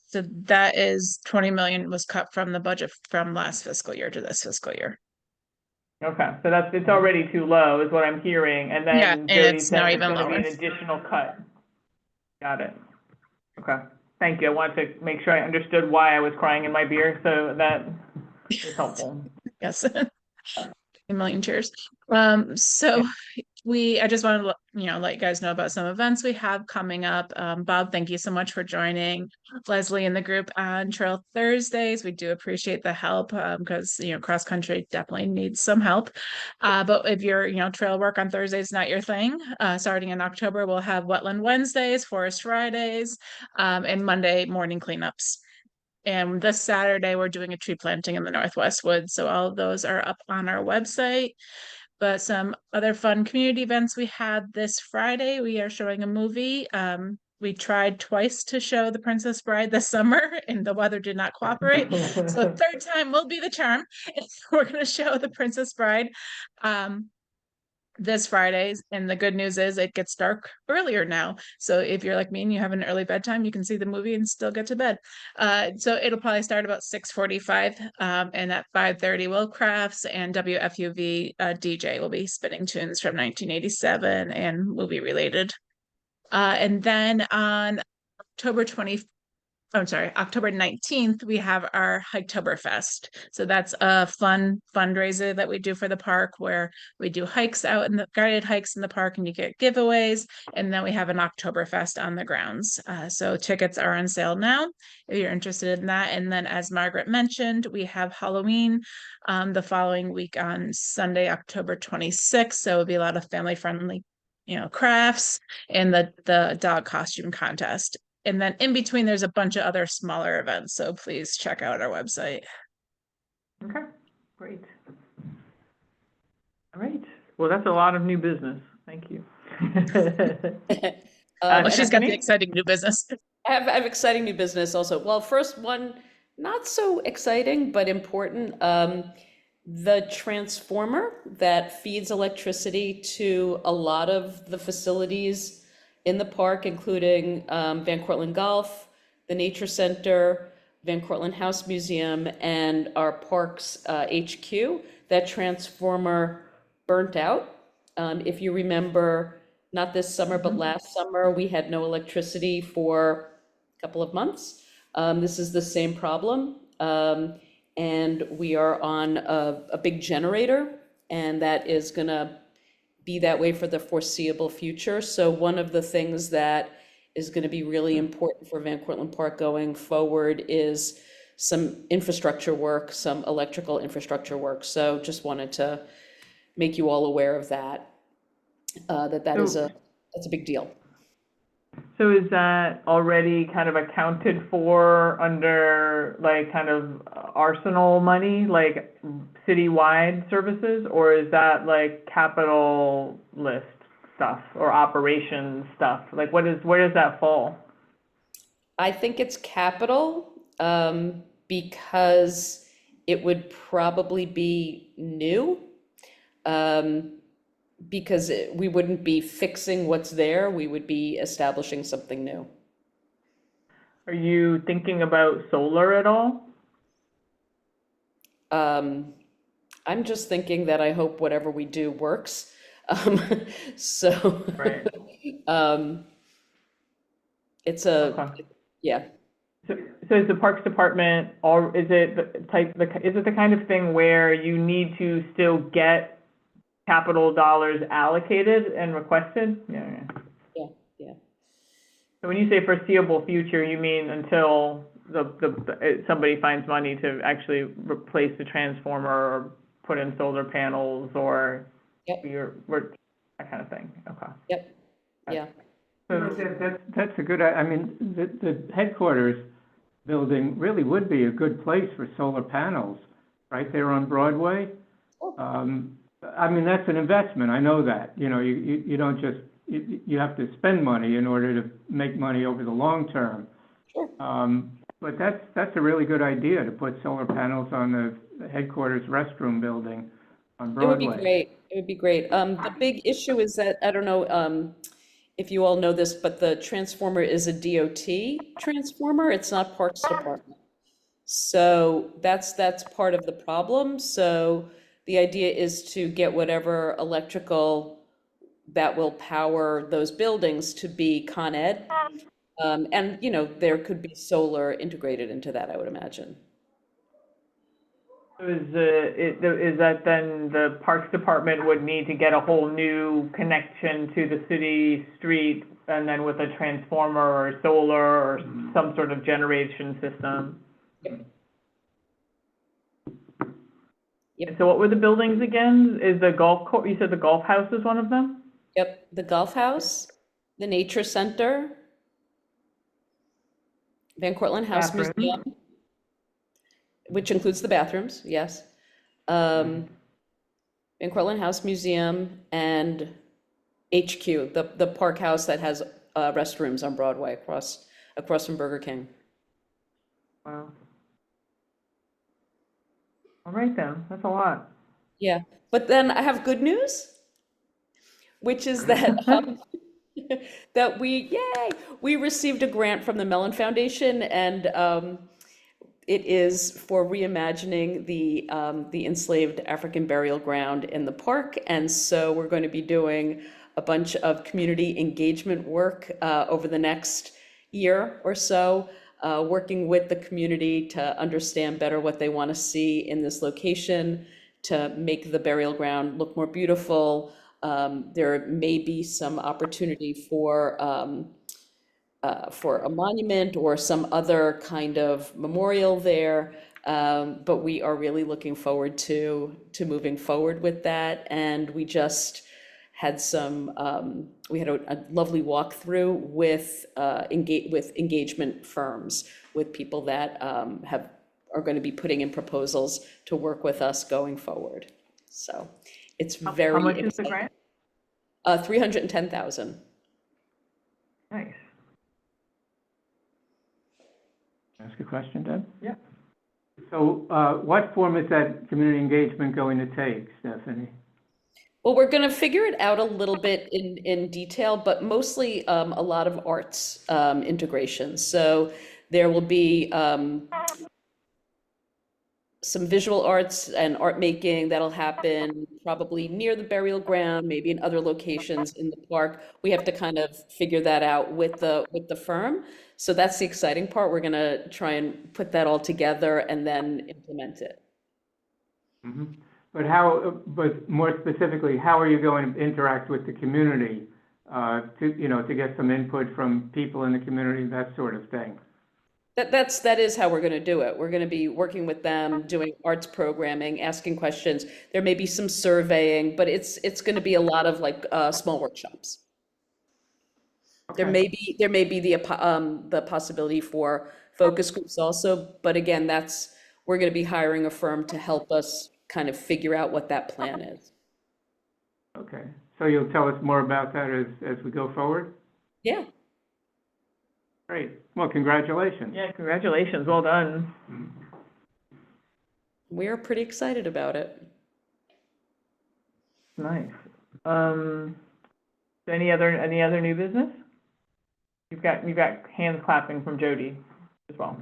S13: So that is 20 million was cut from the budget from last fiscal year to this fiscal year.
S2: Okay, so it's already too low is what I'm hearing, and
S13: Yeah,
S2: then
S13: and
S2: Jody
S13: it's
S2: said
S13: now
S2: there's
S13: even
S2: gonna be an
S13: lower.
S2: additional cut. Got it. Okay, thank you. I wanted to make sure I understood why I was crying in my beer, so that is helpful.
S13: Yes. A million cheers. So I just wanted to, let you guys know about some events we have coming up. Bob, thank you so much for joining Leslie and the group on Trail Thursdays. We do appreciate the help, because, cross country definitely needs some help. But if your, trail work on Thursday is not your thing, starting in October, we'll have Wetland Wednesdays, Forest Fridays, and Monday morning cleanups. And this Saturday, we're doing a tree planting in the Northwest Woods. So all of those are up on our website. But some other fun community events we have this Friday, we are showing a movie. We tried twice to show The Princess Bride this summer and the weather did not cooperate. So third time will be the charm. We're going to show The Princess Bride this Fridays, and the good news is it gets dark earlier now. So if you're like me and you have an early bedtime, you can see the movie and still get to bed. So it'll probably start about 6:45, and at 5:30, Will Crafts and WFUV DJ will be spinning tunes from 1987 and movie related. And then on October 19th, we have our Hiketoberfest. So that's a fun fundraiser that we do for the park, where we do hikes out in the guided hikes in the park and you get giveaways. And then we have an Oktoberfest on the grounds. So tickets are on sale now if you're interested in that. And then, as Margaret mentioned, we have Halloween the following week on Sunday, October 26th. So it'll be a lot of family friendly, crafts and the dog costume contest. And then in between, there's a bunch of other smaller events. So please check out our website.
S2: Okay, great. All right. Well, that's a lot of new business. Thank you.
S13: She's got the exciting new business.
S8: I have exciting new business also. Well, first one, not so exciting, but important. The transformer that feeds electricity to a lot of the facilities in the park, including Van Cortlandt Golf, the Nature Center, Van Cortlandt House Museum, and our parks HQ. That transformer burnt out. If you remember, not this summer, but last summer, we had no electricity for a couple of months. This is the same problem. And we are on a big generator, and that is gonna be that way for the foreseeable future. So one of the things that is going to be really important for Van Cortlandt Park going forward is some infrastructure work, some electrical infrastructure work. So just wanted to make you all aware of that, that's a big deal.
S2: So is that already kind of accounted for under like kind of arsenal money, like citywide services, or is that like capital list stuff or operations stuff? Like where does that fall?
S8: I think it's capital, because it would probably be new. Because we wouldn't be fixing what's there, we would be establishing something new.
S2: Are you thinking about solar at all?
S8: I'm just thinking that I hope whatever we do works. So,
S2: Right.
S8: It's
S2: Okay.
S8: yeah.
S2: So is the Parks Department, or is it the kind of thing where you need to still get capital dollars allocated and requested? Yeah. So when you say foreseeable future, you mean until somebody finds money to actually replace the transformer or put in solar panels or that kind of thing? Okay.
S8: Yep. Yeah.
S4: So that's a good, I mean, the headquarters building really would be a good place for solar panels, right there on Broadway. I mean, that's an investment, I know that. You don't just, you have to spend money in order to make money over the long term.
S8: Sure.
S4: But that's a really good idea to put solar panels on the headquarters restroom building on Broadway.
S8: It would be great. It would be great. The big issue is that, I don't know if you all know this, but the transformer is a DOT transformer. It's not Parks Department. So that's part of the problem. So The idea is to get whatever electrical that will power those buildings to be Con Ed. And, you know, there could be solar integrated into that, I would imagine.
S2: Is that then the Parks Department would need to get a whole new connection to the city street and then with a transformer or solar or some sort of generation system?
S8: Yep.
S2: So what were the buildings again? Is the golf course, you said the golf house is one of them?
S8: Yep, the Golf House, the Nature Center, Van Cortlandt House
S2: Bathroom.
S8: Museum, which includes the bathrooms, yes. Van Cortlandt House Museum and HQ, the park house that has restrooms on Broadway across from Burger King.
S2: Wow. All right then, that's a lot.
S8: Yeah, but then I have good news, which is that that we received a grant from the Mellon Foundation, and it is for reimagining the enslaved African burial ground in the park. And so we're going to be doing a bunch of community engagement work over the next year or so, working with the community to understand better what they want to see in this location, to make the burial ground look more beautiful. There may be some opportunity for a monument or some other kind of memorial there. But we are really looking forward to moving forward with that. And we just had we had a lovely walkthrough with engagement firms, with people that are going to be putting in proposals to work with us going forward. So it's very
S2: How much
S8: exciting.
S2: is the grant?
S8: 310,000.
S2: Nice.
S4: Ask a question, Deb?
S2: Yeah.
S4: So, what form is that community engagement going to take, Stephanie?
S8: Well, we're going to figure it out a little bit in detail, but mostly a lot of arts integration. So there will be some visual arts and art making that'll happen probably near the burial ground, maybe in other locations in the park. We have to kind of figure that out with the firm. So that's the exciting part. We're going to try and put that all together and then implement it.
S4: Mm-hmm. But more specifically, how are you going to interact with the community to get some input from people in the community, that sort of thing?
S8: That is how we're going to do it. We're going to be working with them, doing arts programming, asking questions. There may be some surveying, but it's going to be a lot of like small workshops.
S4: Okay.
S8: There may be the possibility for focus groups also, but again, we're going to be hiring a firm to help us kind of figure out what that plan is.
S4: Okay, so you'll tell us more about that as we go forward?
S8: Yeah.
S4: Great. Well, congratulations.
S2: Yeah, congratulations. Well done.
S8: We are pretty excited about it.
S2: Nice. Any other new business? You've got hands clapping from Jody as well.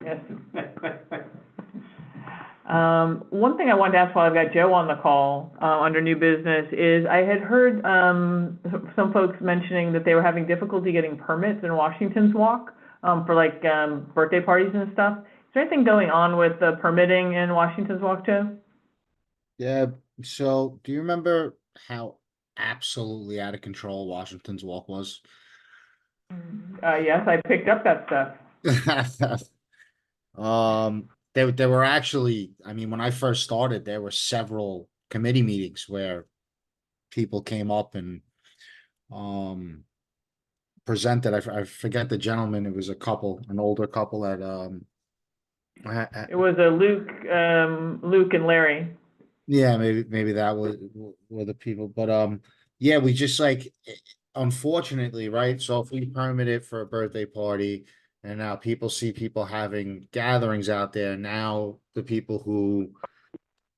S2: Yes. One thing I wanted to ask while I've got Joe on the call, under new business, is I had heard some folks mentioning that they were having difficulty getting permits in Washington's Walk for like birthday parties and stuff. Is there anything going on with the permitting in Washington's Walk, Joe?
S11: Yeah, so do you remember how absolutely out of control Washington's Walk was?
S2: Yes, I picked up that stuff.
S11: There were actually, I mean, when I first started, there were several committee meetings where people came up and presented. I forget the gentleman. It was an older couple at
S2: It was a Luke and Larry.
S11: Yeah, maybe that were the people, but yeah, we just unfortunately, right? So if we permit it for a birthday party, and now people see people having gatherings out there, now the people who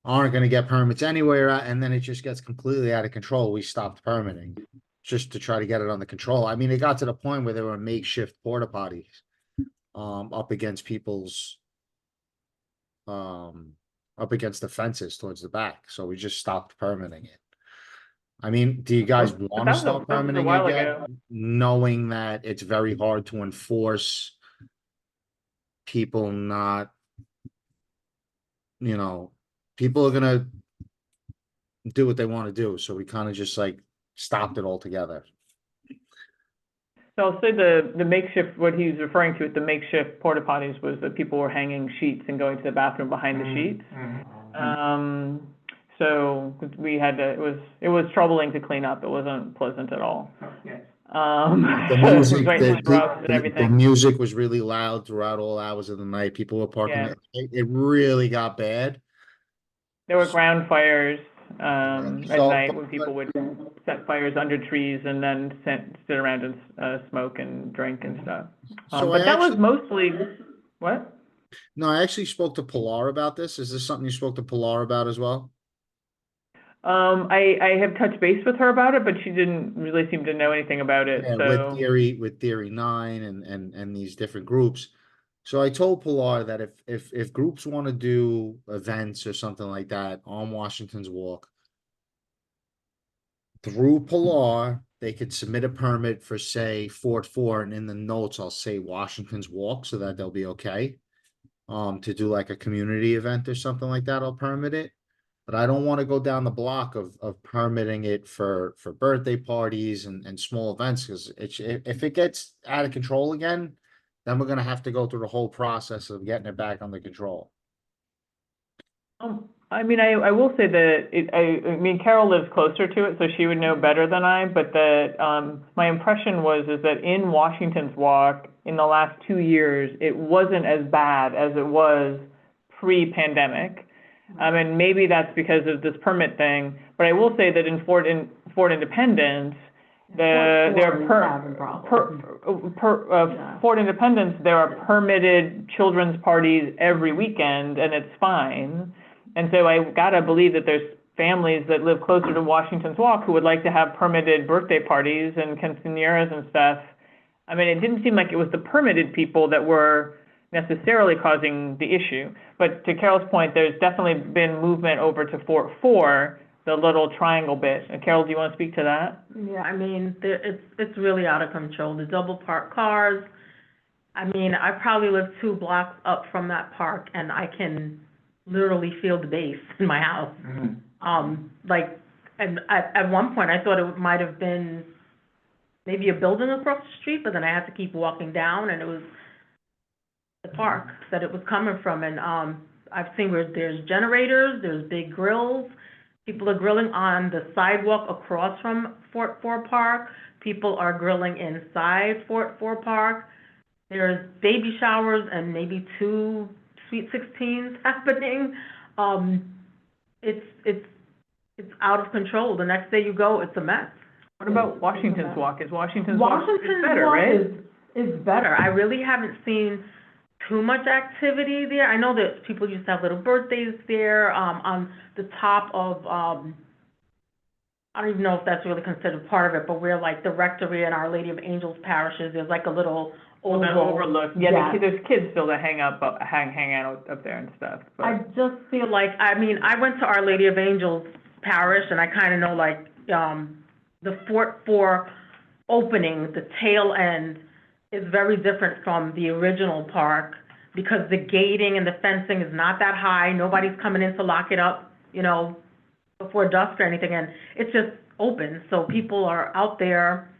S11: aren't going to get permits anywhere, and then it just gets completely out of control. We stopped permitting just to try to get it under control. I mean, it got to the point where there were makeshift porta potties up against people's up against the fences towards the back, so we just stopped permitting it. I mean, do you guys
S2: But
S11: want
S2: that
S11: to
S2: was
S11: start
S2: that was a
S11: permitting
S2: while
S11: again,
S2: ago.
S11: knowing that it's very hard to enforce people not, people are gonna do what they want to do, so we kind of just like stopped it altogether.
S2: So I'll say the makeshift, what he's referring to with the makeshift porta potties was that people were hanging sheets and going to the bathroom behind the sheets. So we had to, it was troubling to clean up. It wasn't pleasant at all.
S11: The
S2: so it was
S11: music,
S2: right in the rust and
S11: the
S2: everything.
S11: music was really loud throughout all hours of the night. People were parking.
S2: Yeah.
S11: It really got bad.
S2: There were ground fires at
S11: So,
S2: night when people would set fires under trees and then sit around and smoke and drink and stuff.
S11: So
S2: But
S11: I
S2: that was
S11: actually-
S2: mostly, what?
S11: No, I actually spoke to Pilar about this. Is this something you spoke to Pilar about as well?
S2: I have touched base with her about it, but she didn't really seem to know anything about it,
S11: Yeah,
S2: so.
S11: with Theory 9 and these different groups. So I told Pilar that if groups want to do events or something like that on Washington's Walk, through Pilar, they could submit a permit for, say, Fort Ford, and in the notes, I'll say Washington's Walk, so that they'll be okay. To do like a community event or something like that, I'll permit it. But I don't want to go down the block of permitting it for birthday parties and small events, because if it gets out of control again, then we're gonna have to go through the whole process of getting it back under control.
S2: I mean, I will say that I mean, Carol lives closer to it, so she would know better than I, but that, my impression is that in Washington's Walk, in the last 2 years, it wasn't as bad as it was pre-pandemic. And maybe that's because of this permit thing, but I will say that in Fort Independence, Fort Independence, there are permitted children's parties every weekend, and it's fine. And so I gotta believe that there's families that live closer to Washington's Walk who would like to have permitted birthday parties and quinceañeras and stuff. I mean, it didn't seem like it was the permitted people that were necessarily causing the issue. But to Carol's point, there's definitely been movement over to Fort 4, the little triangle bit. And Carol, do you want to speak to that?
S3: Yeah, I mean, it's really out of control. The double parked cars. I mean, I probably live 2 blocks up from that park, and I can literally feel the bass in my house. Like, and at one point, I thought it might have been maybe a building across the street, but then I had to keep walking down, and it was the park that it was coming from. And I've seen where there's generators, there's big grills. People are grilling on the sidewalk across from Fort 4 Park. People are grilling inside Fort 4 Park. There's baby showers and maybe 2 Sweet 16s happening. It's out of control. The next day you go, it's a mess.
S2: What about Washington's Walk? Is Washington's Walk better,
S3: Walk
S2: right?
S3: is better. I really haven't seen too much activity there. I know that people used to have little birthdays there, on the top of, I don't even know if that's really considered part of it, but where like the Rectory and Our Lady of Angels parishes, there's like a little
S2: Overlook. Yeah,
S3: Yes.
S2: there's kids still that hang out up there and stuff. But
S3: I just feel like, I mean, I went to Our Lady of Angels parish, and I kind of know like, the Fort 4 opening, the tail end is very different from the original park, because the gating and the fencing is not that high. Nobody's coming in to lock it up, before dusk or anything, and it's just open, so people are out there,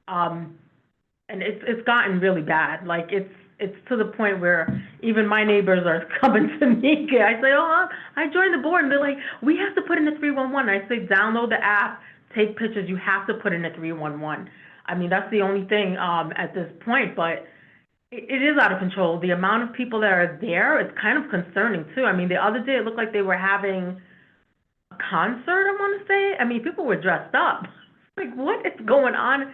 S3: and it's gotten really bad. Like, it's to the point where even my neighbors are coming to me. I say, I joined the board, and they're like, we have to put in a 311. I say, download the app, take pictures, you have to put in a 311. I mean, that's the only thing at this point, but it is out of control. The amount of people that are there, it's kind of concerning too. I mean, the other day it looked like they were having a concert, I want to say. I mean, people were dressed up. Like, what is going on?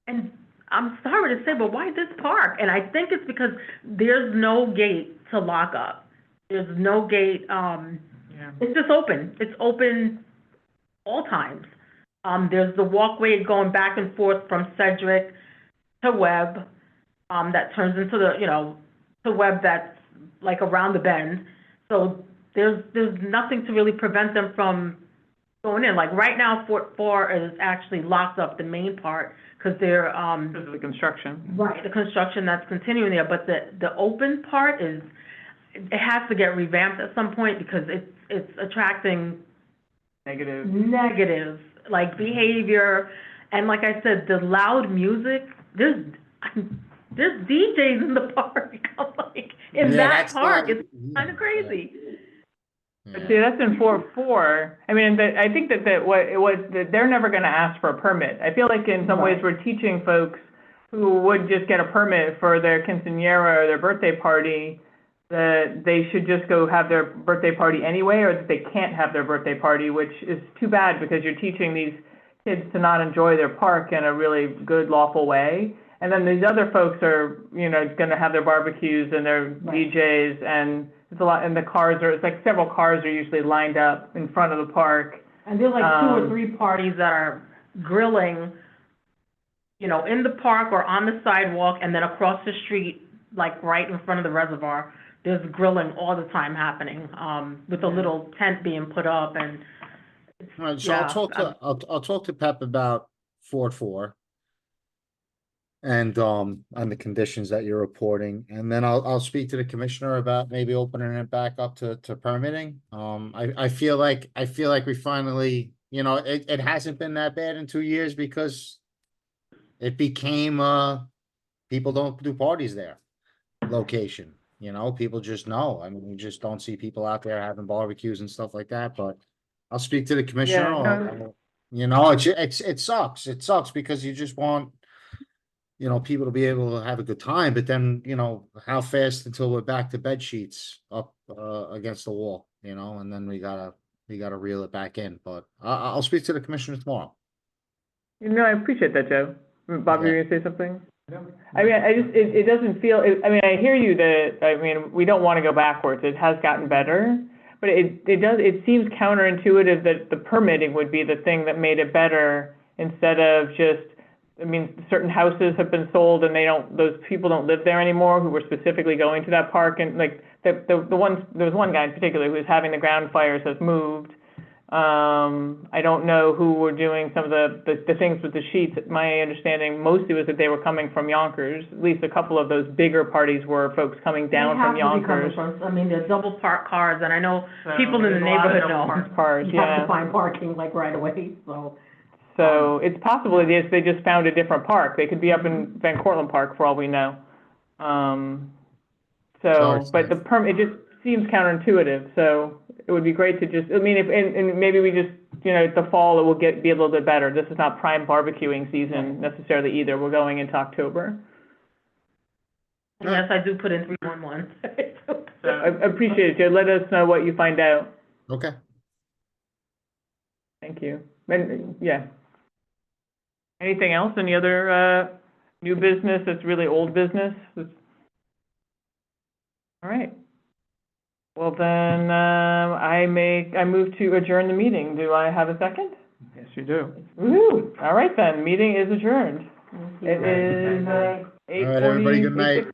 S3: And I'm sorry to say, but why this park? And I think it's because there's no gate to lock up. There's no gate. It's just open. It's open all times. There's the walkway going back and forth from Sedgwick to Webb, that turns into the, to Webb that's like around the bend. So there's nothing to really prevent them from going in. Like right now, Fort 4 is actually locked up, the main part, because they're,
S2: Because of the construction.
S3: right, the construction that's continuing there, but the open part is, it has to get revamped at some point because it's attracting
S2: Negative.
S3: negative, like, behavior. And like I said, the loud music, there's DJs in the park, I'm like, in
S11: Yeah,
S3: that
S11: that's
S3: park,
S11: not-
S3: it's kind of crazy.
S2: But see, that's in Fort 4. I mean, I think that they're never gonna ask for a permit. I feel like in some ways we're teaching folks who would just get a permit for their quinceañera or their birthday party, that they should just go have their birthday party anyway, or that they can't have their birthday party, which is too bad because you're teaching these kids to not enjoy their park in a really good, lawful way. And then these other folks are, gonna have their barbecues and their DJs, and it's a lot, and the cars it's like several cars are usually lined up in front of the park.
S3: And there's like 2 or 3 parties that are grilling, in the park or on the sidewalk, and then across the street, like right in front of the reservoir, there's grilling all the time happening, with a little tent being put up, and
S11: All right, so I'll talk to Pep about Fort 4. And the conditions that you're reporting, and then I'll speak to the commissioner about maybe opening it back up to permitting. I feel like we finally, it hasn't been that bad in 2 years because it became people don't do parties there location. People just know. I mean, you just don't see people out there having barbecues and stuff like that. But I'll speak to the commissioner. It sucks. It sucks because you just want people to be able to have a good time, but then, how fast until we're back to bed sheets up against the wall, and then we gotta reel it back in. But I'll speak to the commissioner tomorrow.
S2: I appreciate that, Joe. Bob,
S11: Yeah.
S2: you were gonna say something? I mean, it doesn't feel, I hear you we don't want to go backwards. It has gotten better, but it seems counterintuitive that the permitting would be the thing that made it better instead of just, certain houses have been sold and those people don't live there anymore who were specifically going to that park, and like there was one guy in particular who was having the ground fires has moved. I don't know who were doing some of the things with the sheets. My understanding mostly was that they were coming from Yonkers. At least a couple of those bigger parties were folks coming down from Yonkers.
S3: There's double parked cars, and I know people in the neighborhood know.
S2: Cars,
S3: You have to find parking like right away, so.
S2: So it's possible they just found a different park. They could be up in Van Cortlandt Park for all we know. But the it just seems counterintuitive. So it would be great to just, and maybe we just, the fall it will be a little bit better. This is not prime barbecuing season necessarily either. We're going into October.
S3: Yes, I do put in 311.
S2: So I appreciate it, Joe. Let us know what you find out.
S11: Okay.
S2: Thank you. And yeah. Anything else? Any other new business that's really old business? All right. Well, then I move to adjourn the meeting. Do I have a second?
S4: Yes, you do.
S2: Woo-hoo. All right then, meeting is adjourned. It is 8:40.
S11: All right, everybody, good night.